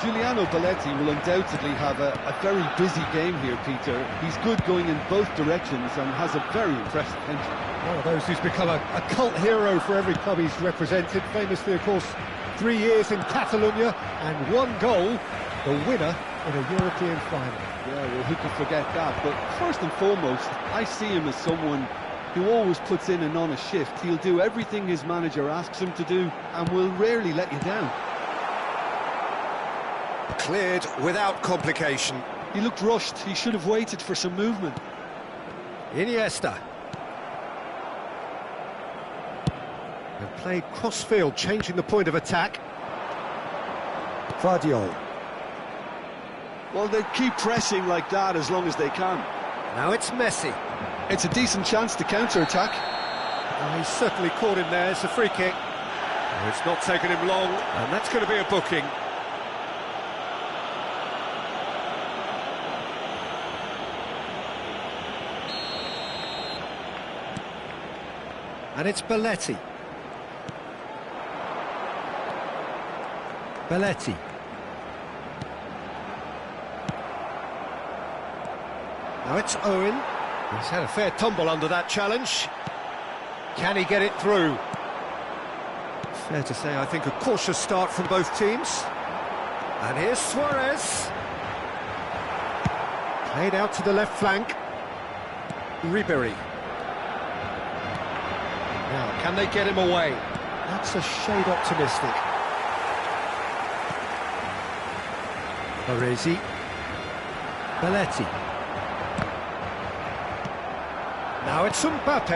Giuliano Belletti will undoubtedly have a very busy game here, Peter. He's good going in both directions and has a very impressive entry. One of those who's become a cult hero for every club he's represented. Famously, of course, 3 years in Catalonia and 1 goal, the winner in a European final. Yeah, well, who can forget that? But first and foremost, I see him as someone who always puts in an honest shift. He'll do everything his manager asks him to do and will rarely let you down. Cleared without complication. He looked rushed. He should have waited for some movement. Iniesta. And played cross-field, changing the point of attack. Guardiola. Well, they keep pressing like that as long as they can. Now it's Messi. It's a decent chance to counter-attack. Oh, he's certainly caught him there. It's a free kick. Oh, it's not taken him long, and that's going to be a booking. And it's Belletti. Belletti. Now it's Owen. He's had a fair tumble under that challenge. Can he get it through? Fair to say, I think, a cautious start from both teams. And here's Suarez. Played out to the left flank. Ribery. Now, can they get him away? That's a shade optimistic. Baresi. Belletti. Now it's Mbappe.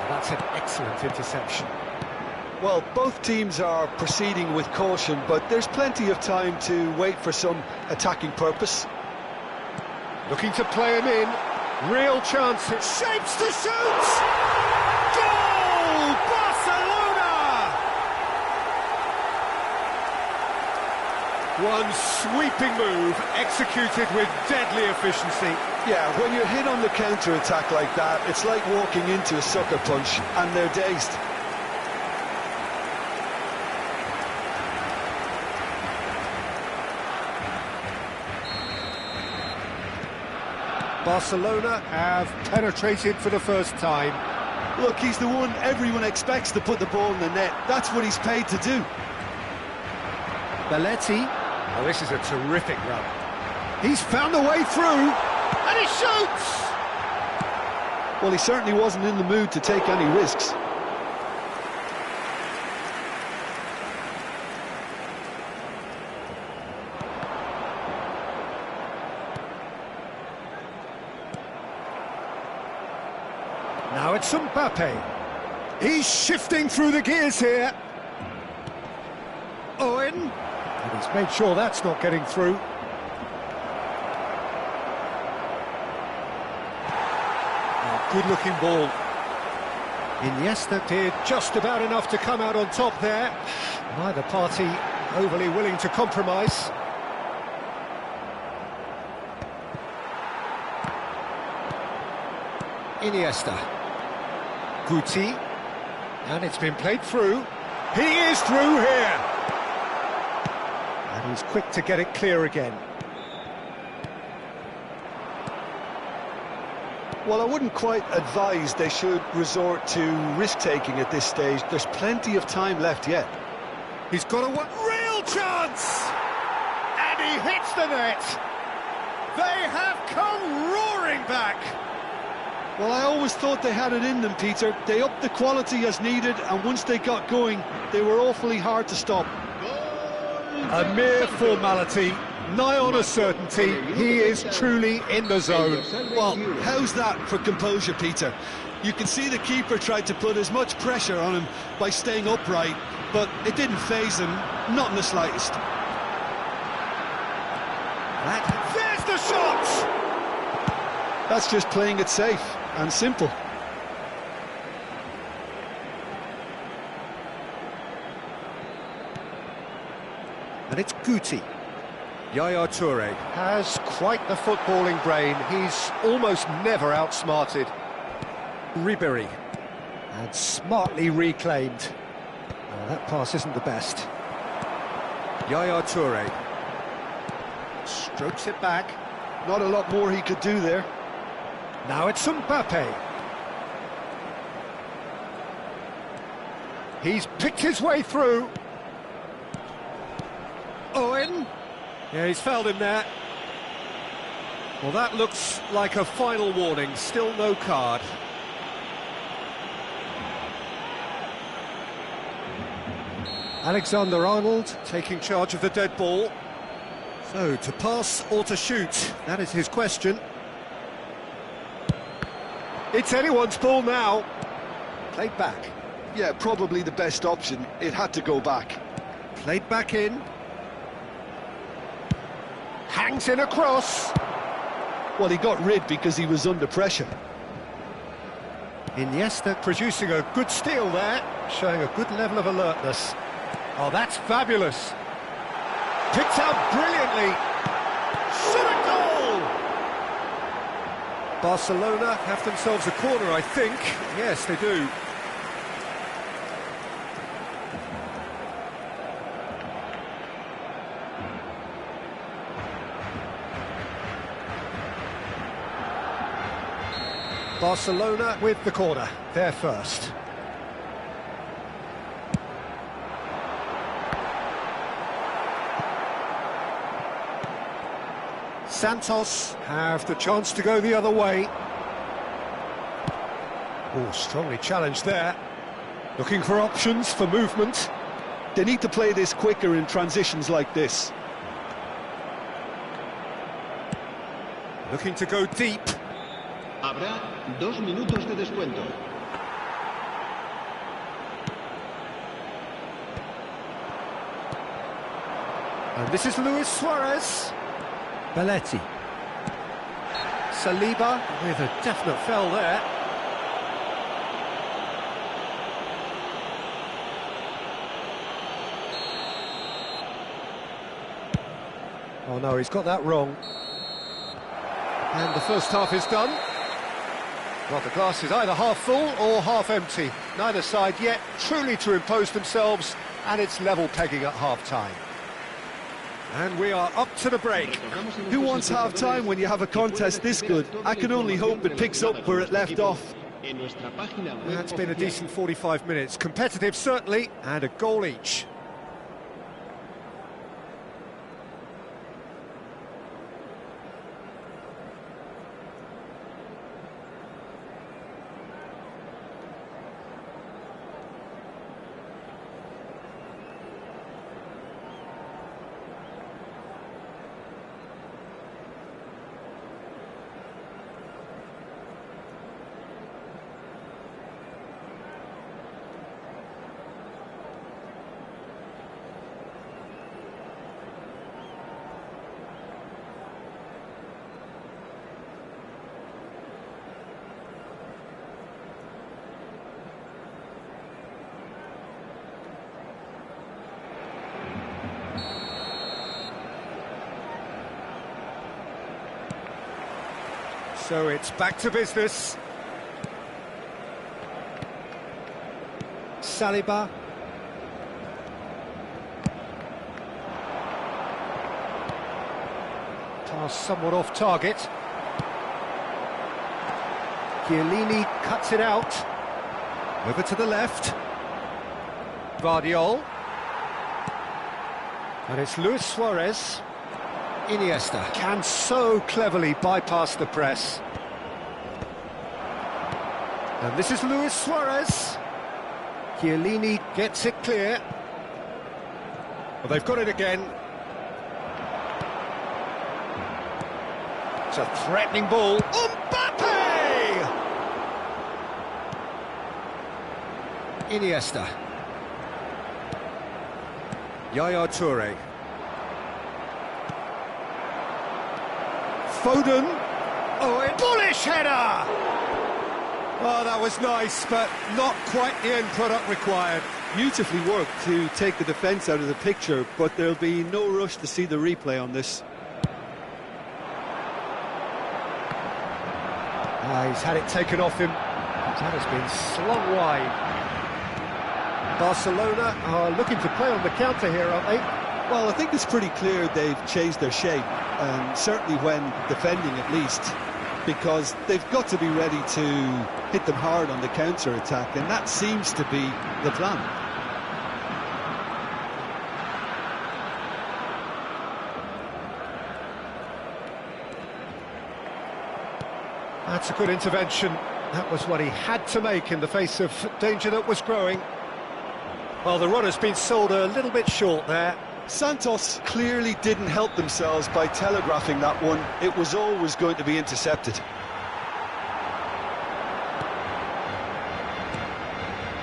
That's an excellent interception. Well, both teams are proceeding with caution, but there's plenty of time to wait for some attacking purpose. Looking to play him in. Real chance. Shapes to shoot! Goal! Barcelona! One sweeping move, executed with deadly efficiency. Yeah, when you're hit on the counter-attack like that, it's like walking into a sucker punch, and they're dazed. Barcelona have penetrated for the first time. Look, he's the one everyone expects to put the ball in the net. That's what he's paid to do. Belletti. Oh, this is a terrific run. He's found a way through, and he shoots! Well, he certainly wasn't in the mood to take any risks. Now it's Mbappe. He's shifting through the gears here. Owen. And he's made sure that's not getting through. Oh, good-looking ball. Iniesta did just about enough to come out on top there. Neither party overly willing to compromise. Iniesta. Guti, and it's been played through. He is through here! And he's quick to get it clear again. Well, I wouldn't quite advise they should resort to risk-taking at this stage. There's plenty of time left yet. He's got a real chance! And he hits the net! They have come roaring back! Well, I always thought they had it in them, Peter. They upped the quality as needed, and once they got going, they were awfully hard to stop. A mere formality, nigh on a certainty. He is truly in the zone. Well, how's that for composure, Peter? You can see the keeper tried to put as much pressure on him by staying upright, but it didn't faze him, not in the slightest. There's the shot! That's just playing it safe and simple. And it's Guti. Yaya Toure has quite the footballing brain. He's almost never outsmarted. Ribéry. And smartly reclaimed. Oh, that pass isn't the best. Yaya Toure. Strokes it back. Not a lot more he could do there. Now it's Mbappe. He's picked his way through. Owen. Yeah, he's fouled him there. Well, that looks like a final warning. Still no card. Alexander-Arnold taking charge of the dead ball. So, to pass or to shoot? That is his question. It's anyone's ball now. Played back. Yeah, probably the best option. It had to go back. Played back in. Hangs in across. Well, he got rid because he was under pressure. Iniesta producing a good steal there, showing a good level of alertness. Oh, that's fabulous. Picked out brilliantly. Shot a goal! Barcelona have themselves a corner, I think. Yes, they do. Barcelona with the corner, they're first. Santos have the chance to go the other way. Oh, strongly challenged there. Looking for options for movement. They need to play this quicker in transitions like this. Looking to go deep. Habrá 2 minutos de descuento. And this is Luis Suarez. Belletti. Saliba with a definite foul there. Oh no, he's got that wrong. And the first half is done. Well, the glass is either half full or half empty. Neither side yet truly to impose themselves, and it's level pegging at half-time. And we are up to the break. Who wants half-time when you have a contest this good? I can only hope it picks up where it left off. That's been a decent 45 minutes. Competitive, certainly, and a goal each. So it's back to business. Saliba. Pass somewhat off target. Chiellini cuts it out. Over to the left. Guardiola. And it's Luis Suarez. Iniesta can so cleverly bypass the press. And this is Luis Suarez. Chiellini gets it clear. Well, they've got it again. It's a threatening ball. Mbappe! Iniesta. Foden. Oh, a bullish header! Oh, that was nice, but not quite the end product required. Beautifully worked to take the defence out of the picture, but there'll be no rush to see the replay on this. He's had it taken off him. That has been slung wide. Barcelona are looking to play on the counter here, aren't they? Well, I think it's pretty clear they've changed their shape, and certainly when defending at least, because they've got to be ready to hit them hard on the counter-attack, and that seems to be the plan. That's a good intervention. That was what he had to make in the face of danger that was growing. Well, the run has been sold a little bit short there. Santos clearly didn't help themselves by telegraphing that one. It was always going to be intercepted.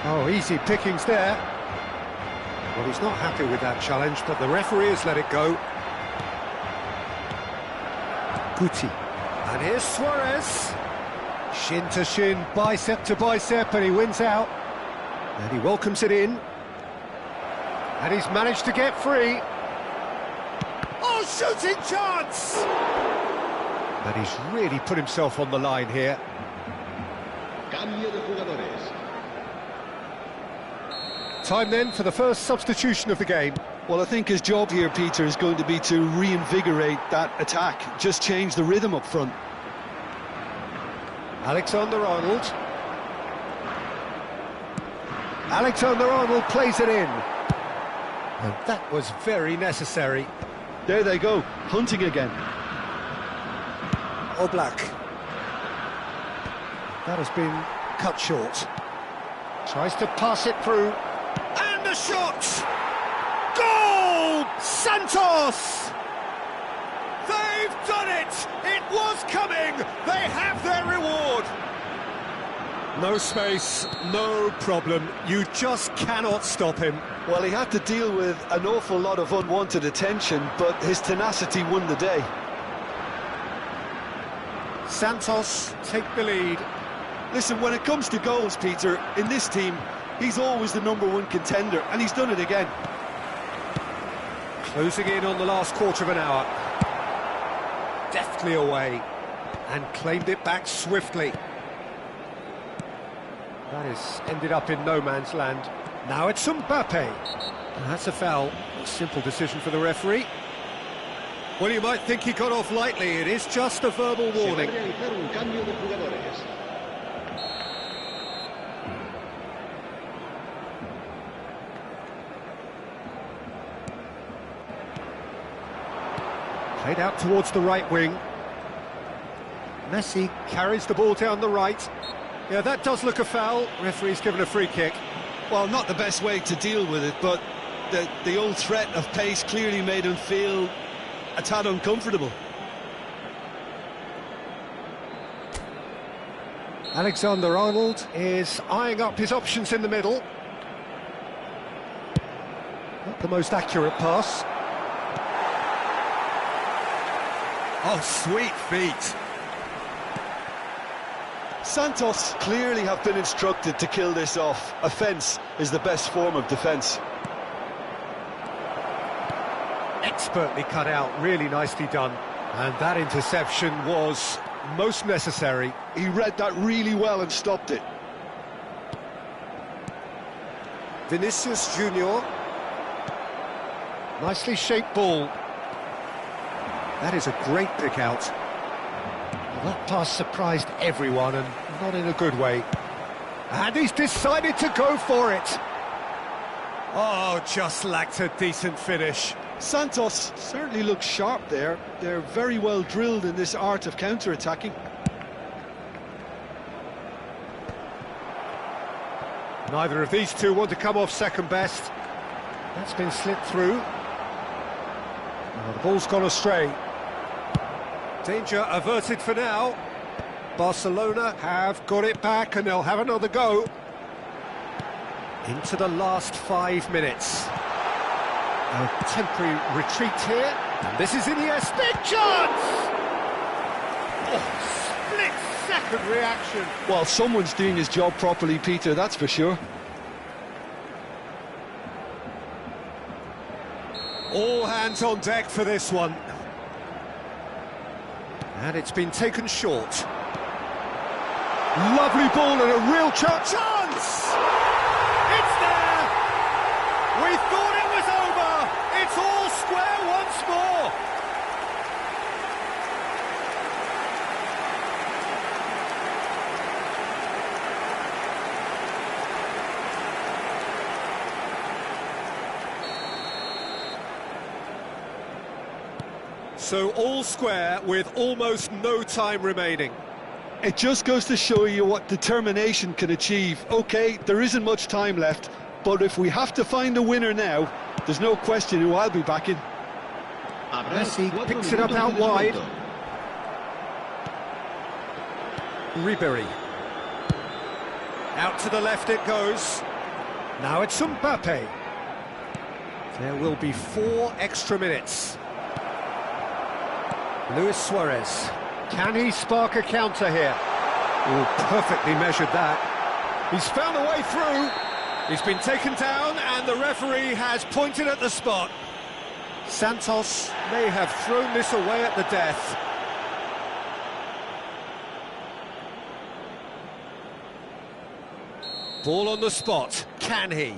Oh, easy pickings there. Well, he's not happy with that challenge, but the referee has let it go. Guti. And here's Suarez. Shin to shin, bicep to bicep, and he wins out. And he welcomes it in. And he's managed to get free. Oh, shooting chance! And he's really put himself on the line here. Cambio de jugadores. Time then for the first substitution of the game. Well, I think his job here, Peter, is going to be to reinvigorate that attack. Just change the rhythm up front. Alexander-Arnold. Alexander-Arnold plays it in. And that was very necessary. There they go, hunting again. Oblak. That has been cut short. Tries to pass it through. And a shot! Goal! Santos! They've done it! It was coming! They have their reward! No space, no problem. You just cannot stop him. Well, he had to deal with an awful lot of unwanted attention, but his tenacity won the day. Santos take the lead. Listen, when it comes to goals, Peter, in this team, he's always the #1 contender, and he's done it again. Closing in on the last quarter of an hour. Deftly away, and claimed it back swiftly. That has ended up in no man's land. Now it's Mbappe. And that's a foul. A simple decision for the referee. Well, you might think he got off lightly. It is just a verbal warning. Se va a realizar un cambio de jugadores. Played out towards the right wing. Messi carries the ball down the right. Yeah, that does look a foul. Referee's given a free kick. Well, not the best way to deal with it, but the old threat of pace clearly made him feel a tad uncomfortable. Alexander-Arnold is eyeing up his options in the middle. Not the most accurate pass. Oh, sweet feet. Santos clearly have been instructed to kill this off. Offence is the best form of defence. Expertly cut out, really nicely done. And that interception was most necessary. He read that really well and stopped it. Vinicius Junior. Nicely shaped ball. That is a great pick out. That pass surprised everyone, and not in a good way. And he's decided to go for it. Oh, just lacked a decent finish. Santos certainly looks sharp there. They're very well drilled in this art of counter-attacking. Neither of these two want to come off second best. That's been slipped through. Oh, the ball's gone astray. Danger averted for now. Barcelona have got it back and they'll have another go. Into the last 5 minutes. A temporary retreat here. And this is Iniesta. Big chance! Oh, split-second reaction. Well, someone's doing his job properly, Peter, that's for sure. All hands on deck for this one. And it's been taken short. Lovely ball and a real chance! It's there! We thought it was over! It's all square once more! So all square with almost no time remaining. It just goes to show you what determination can achieve. OK, there isn't much time left, but if we have to find a winner now, there's no question who I'll be backing. Messi picks it up out wide. Ribery. Out to the left it goes. Now it's Mbappe. There will be 4 extra minutes. Luis Suarez. Can he spark a counter here? Oh, perfectly measured that. He's found a way through. He's been taken down and the referee has pointed at the spot. Santos may have thrown this away at the death. Ball on the spot. Can he?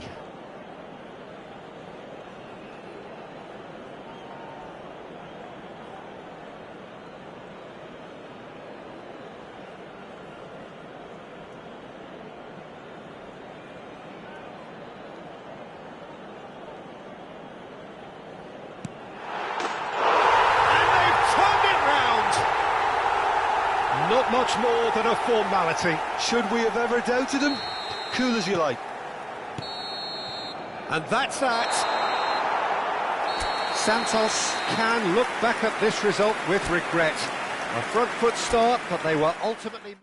Not much more than a formality. Should we have ever doubted him? Cool as you like. And that's that. Santos can look back at this result with regret. A front foot start, but they were ultimately...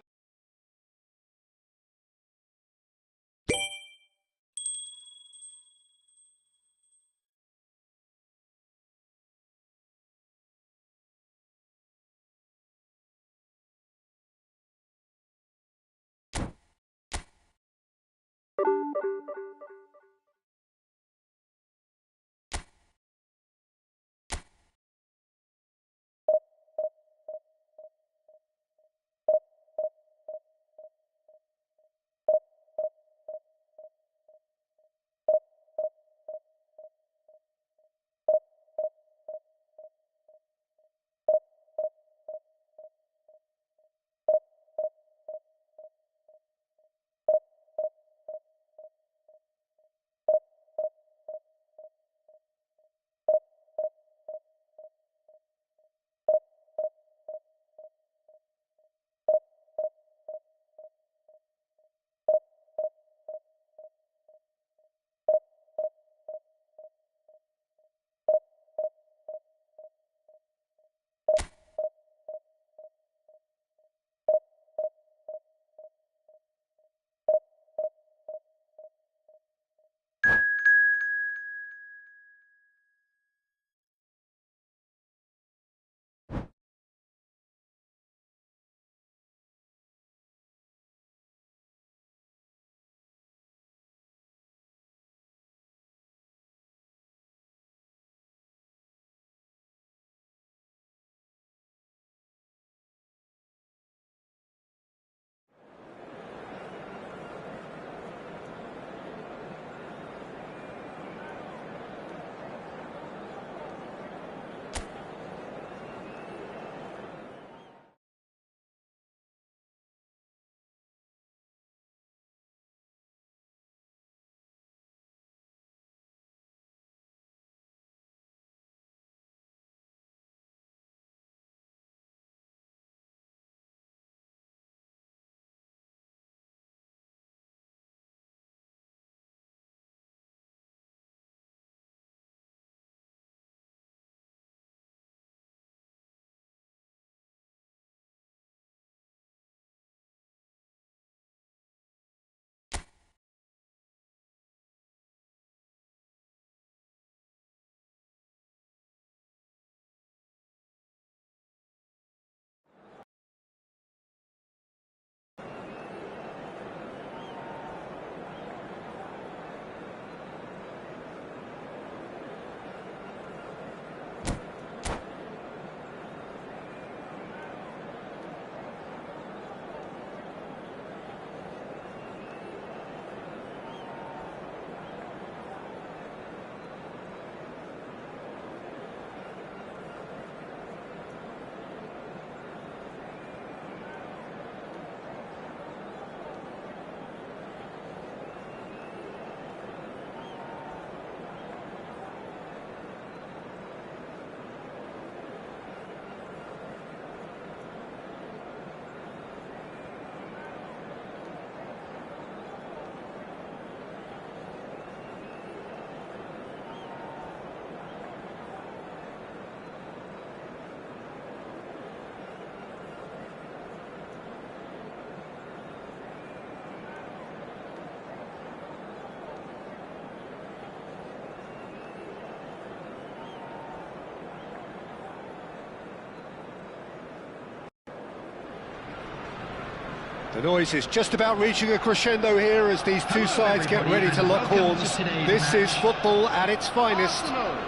The noise is just about reaching a crescendo here as these two sides get ready to lock horns. This is football at its finest. Arsenal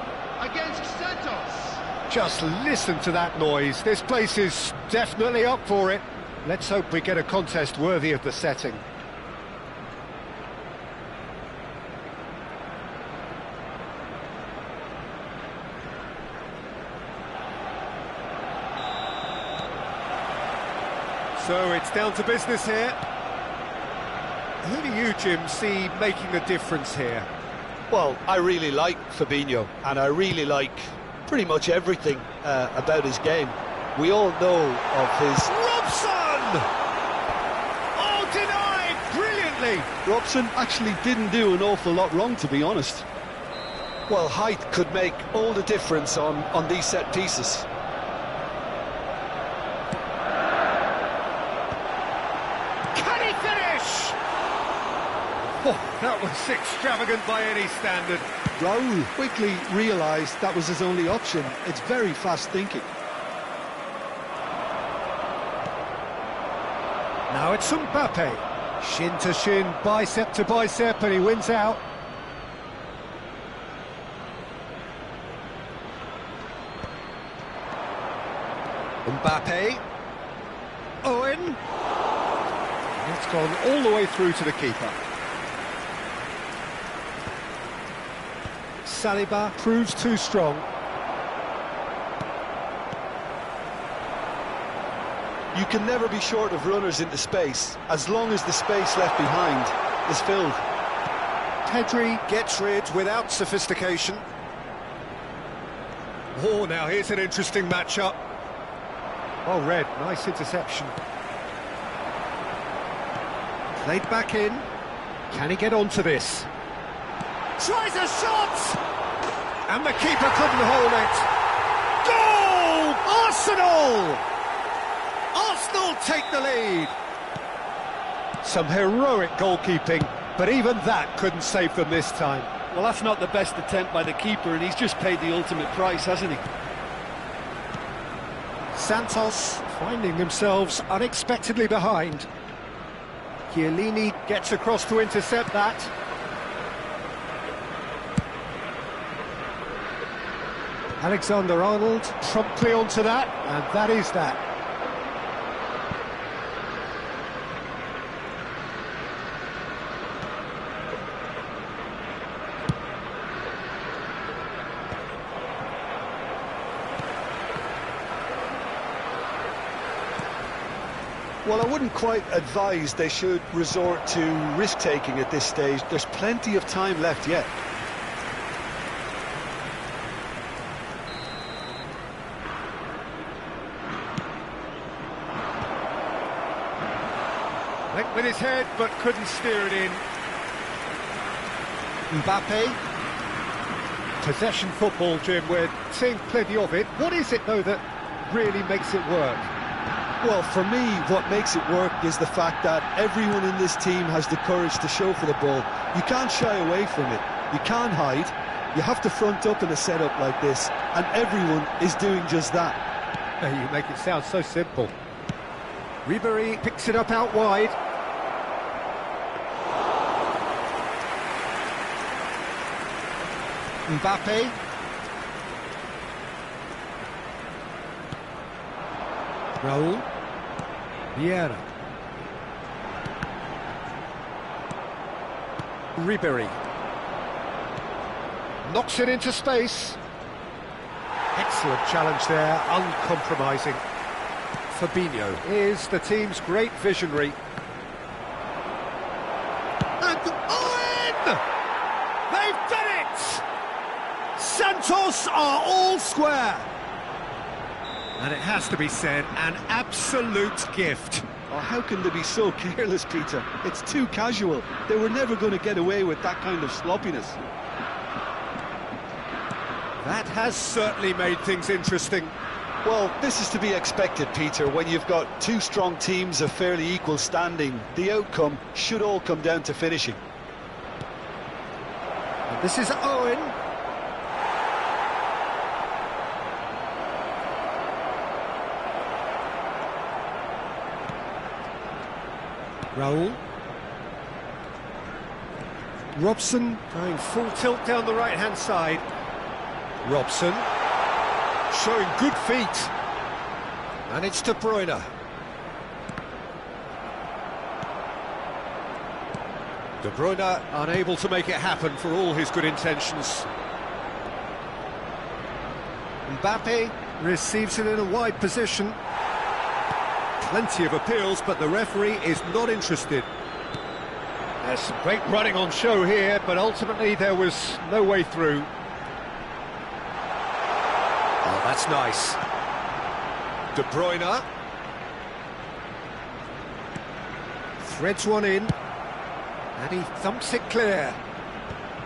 against Santos. Just listen to that noise. This place is definitely up for it. Let's hope we get a contest worthy of the setting. So it's down to business here. Who do you, Jim, see making a difference here? Well, I really like Fabinho, and I really like pretty much everything about his game. We all know of his... Robson! Oh, denied brilliantly! Robson actually didn't do an awful lot wrong, to be honest. Well, height could make all the difference on these set pieces. Oh, that was extravagant by any standard. Raul quickly realised that was his only option. It's very fast thinking. Now it's Mbappe. Shin to shin, bicep to bicep, and he wins out. Mbappe. Owen. It's gone all the way through to the keeper. Saliba proves too strong. You can never be short of runners into space, as long as the space left behind is filled. Pedri gets rid without sophistication. Oh, now here's an interesting matchup. Oh, Red, nice interception. Played back in. Can he get onto this? Tries a shot! And the keeper couldn't hold it. Goal! Arsenal! Arsenal take the lead. Some heroic goalkeeping, but even that couldn't save them this time. Well, that's not the best attempt by the keeper, and he's just paid the ultimate price, hasn't he? Santos finding themselves unexpectedly behind. Chiellini gets across to intercept that. Alexander-Arnold promptly onto that, and that is that. Well, I wouldn't quite advise they should resort to risk-taking at this stage. There's plenty of time left yet. Went with his head, but couldn't steer it in. Mbappe. Possession football, Jim, we're seeing plenty of it. What is it, though, that really makes it work? Well, for me, what makes it work is the fact that everyone in this team has the courage to show for the ball. You can't shy away from it. You can't hide. You have to front up in a setup like this, and everyone is doing just that. You make it sound so simple. Ribery picks it up out wide. Mbappe. Raul. Vieira. Ribery. Knocks it into space. Excellent challenge there, uncompromising. Fabinho is the team's great visionary. And Owen! They've done it! Santos are all square. And it has to be said, an absolute gift. Oh, how can they be so careless, Peter? It's too casual. They were never going to get away with that kind of sloppiness. That has certainly made things interesting. Well, this is to be expected, Peter. When you've got two strong teams of fairly equal standing, the outcome should all come down to finishing. And this is Owen. Raul. Robson going full tilt down the right-hand side. Robson showing good feet. And it's De Bruyne. De Bruyne unable to make it happen for all his good intentions. Mbappe receives it in a wide position. Plenty of appeals, but the referee is not interested. There's some great running on show here, but ultimately there was no way through. Oh, that's nice. De Bruyne. Threads one in. And he thumps it clear.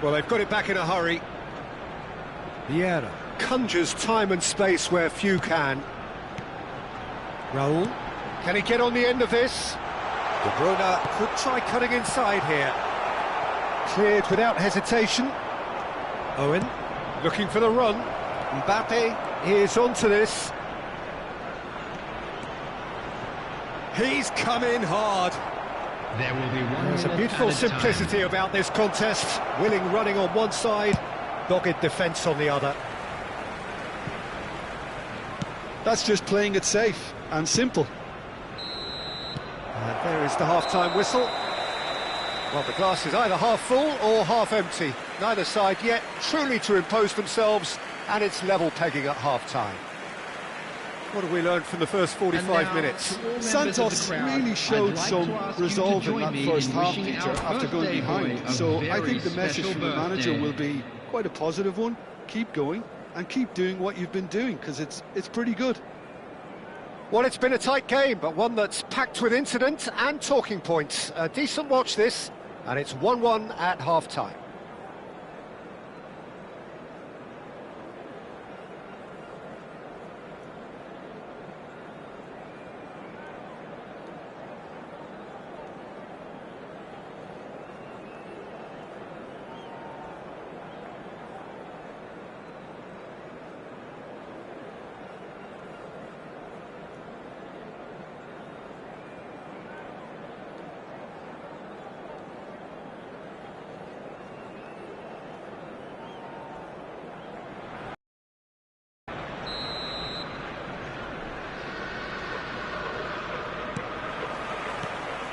Well, they've got it back in a hurry. Vieira conjures time and space where few can. Raul. Can he get on the end of this? De Bruyne could try cutting inside here. Cleared without hesitation. Owen looking for the run. Mbappe is onto this. He's come in hard. There will be one. There's a beautiful simplicity about this contest. Willing running on one side, dogged defence on the other. That's just playing it safe and simple. And there is the half-time whistle. Well, the glass is either half full or half empty. Neither side yet truly to impose themselves, and it's level pegging at half-time. What have we learned from the first 45 minutes? Santos really showed some resolve in that first half, Peter, after going behind. So I think the message from the manager will be quite a positive one. Keep going and keep doing what you've been doing, because it's pretty good. Well, it's been a tight game, but one that's packed with incident and talking points. A decent watch this, and it's 1-1 at half-time.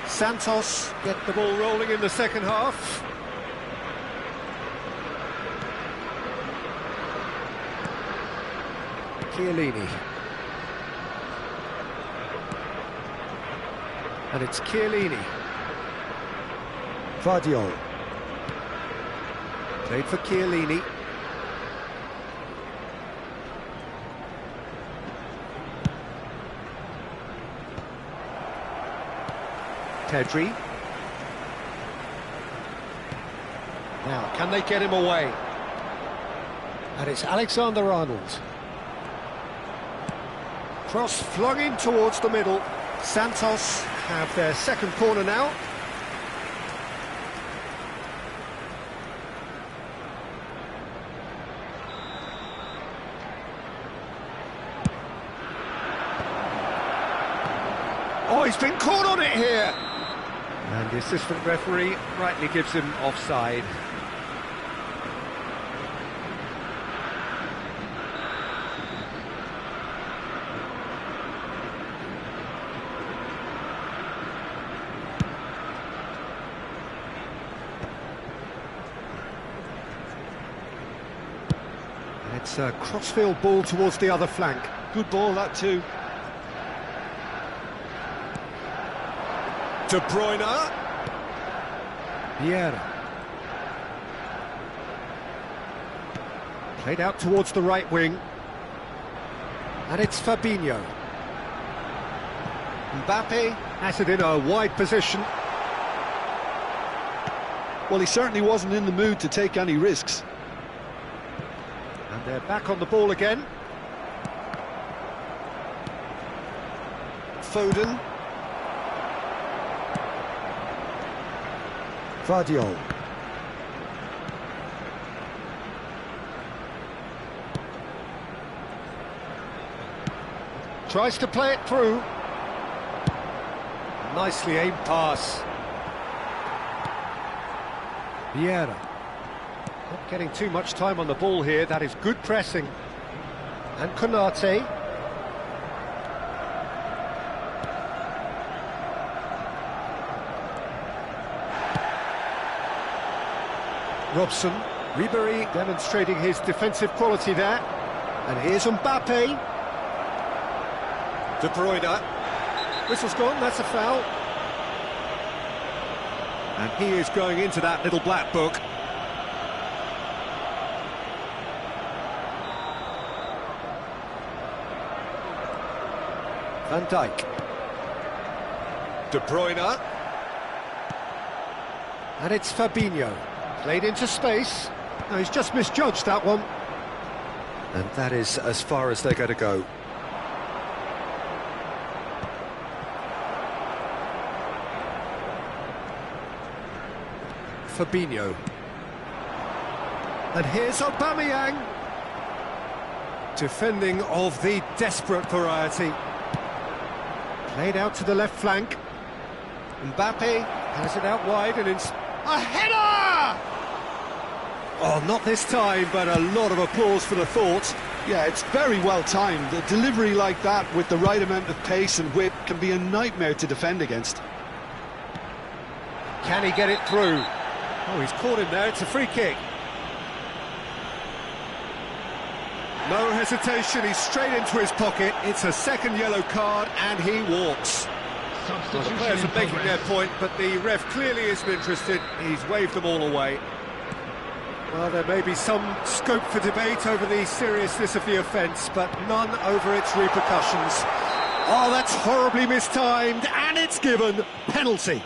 Santos get the ball rolling in the second half. Chiellini. And it's Chiellini. Vardiol. Played for Chiellini. Pedri. Now, can they get him away? And it's Alexander-Arnold. Cross flung in towards the middle. Santos have their second corner now. Oh, he's been caught on it here! And the assistant referee rightly gives him offside. And it's a crossfield ball towards the other flank. Good ball, that too. De Bruyne. Vieira. Played out towards the right wing. And it's Fabinho. Mbappe has it in a wide position. Well, he certainly wasn't in the mood to take any risks. And they're back on the ball again. Foden. Vardiol. Tries to play it through. Nicely aimed pass. Vieira. Not getting too much time on the ball here. That is good pressing. And Konate. Robson. Ribéry demonstrating his defensive quality there. And here's Mbappe. De Bruyne. Whistle's gone, that's a foul. And he is going into that little black book. Van Dijk. De Bruyne. And it's Fabinho. Played into space. No, he's just misjudged that one. And that is as far as they're going to go. Fabinho. And here's Aubameyang. Defending of the desperate variety. Played out to the left flank. Mbappe has it out wide and a header! Oh, not this time, but a lot of applause for the thought. Yeah, it's very well timed. A delivery like that with the right amount of pace and whip can be a nightmare to defend against. Can he get it through? Oh, he's caught him there. It's a free kick. No hesitation, he's straight into his pocket. It's a second yellow card and he walks. Well, the players are making their point, but the ref clearly isn't interested. He's waved them all away. Well, there may be some scope for debate over the seriousness of the offence, but none over its repercussions. Oh, that's horribly mistimed, and it's given. Penalty.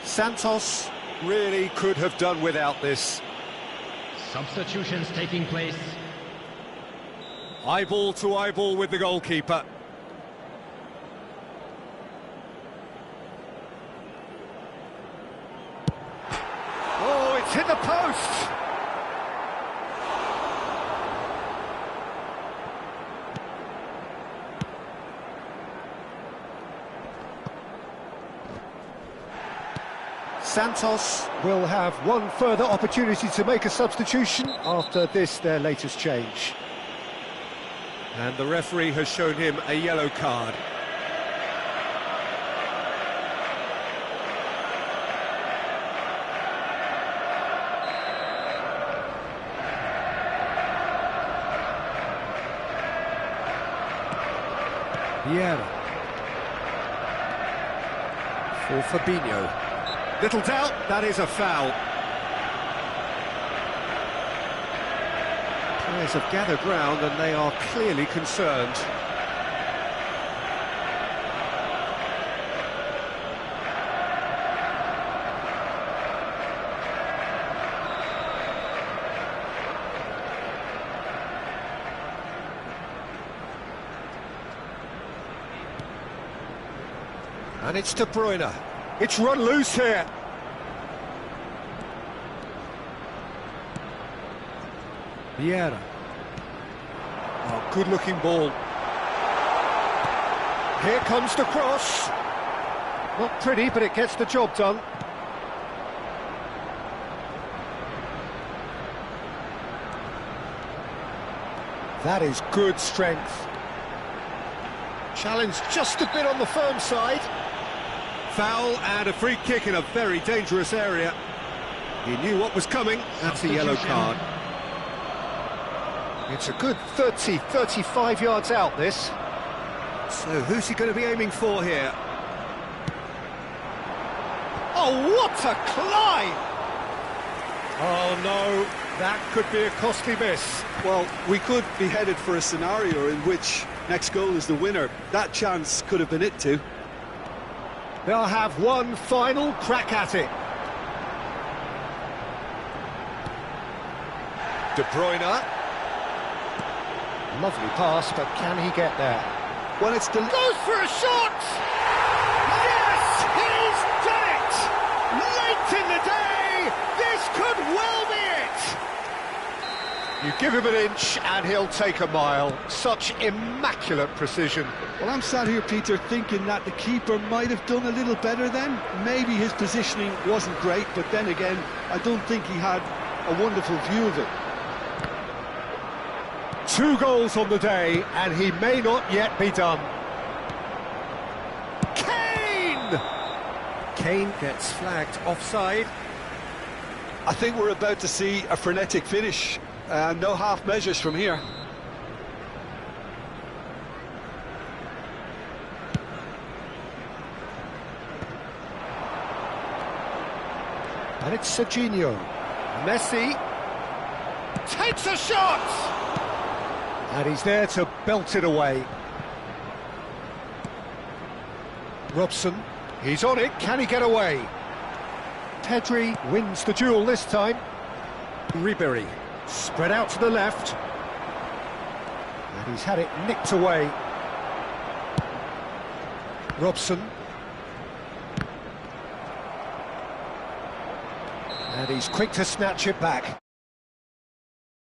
Santos really could have done without this. Substitutions taking place. Eyeball to eyeball with the goalkeeper. Oh, it's hit the post! Santos will have one further opportunity to make a substitution after this, their latest change. And the referee has shown him a yellow card. Vieira. For Fabinho. Little doubt, that is a foul. Players have gathered round and they are clearly concerned. And it's De Bruyne. It's run loose here. Vieira. Oh, good-looking ball. Here comes the cross. Not pretty, but it gets the job done. That is good strength. Challenge just a bit on the firm side. Foul and a free kick in a very dangerous area. He knew what was coming. That's a yellow card. It's a good 30, 35 yards out, this. So who's he going to be aiming for here? Oh, what a climb! Oh, no, that could be a costly miss. Well, we could be headed for a scenario in which next goal is the winner. That chance could have been it too. They'll have one final crack at it. De Bruyne. Lovely pass, but can he get there? Well, it's the... Goes for a shot! Yes, he's done it! Late in the day, this could well be it! You give him an inch and he'll take a mile. Such immaculate precision. Well, I'm sat here, Peter, thinking that the keeper might have done a little better then. Maybe his positioning wasn't great, but then again, I don't think he had a wonderful view of it. 2 goals on the day, and he may not yet be done. Kane! Kane gets flagged offside. I think we're about to see a frenetic finish. No half measures from here. And it's Serginho. Messi takes a shot! And he's there to belt it away. Robson, he's on it, can he get away? Pedri wins the duel this time. Ribery, spread out to the left. And he's had it nicked away. Robson. And he's quick to snatch it back.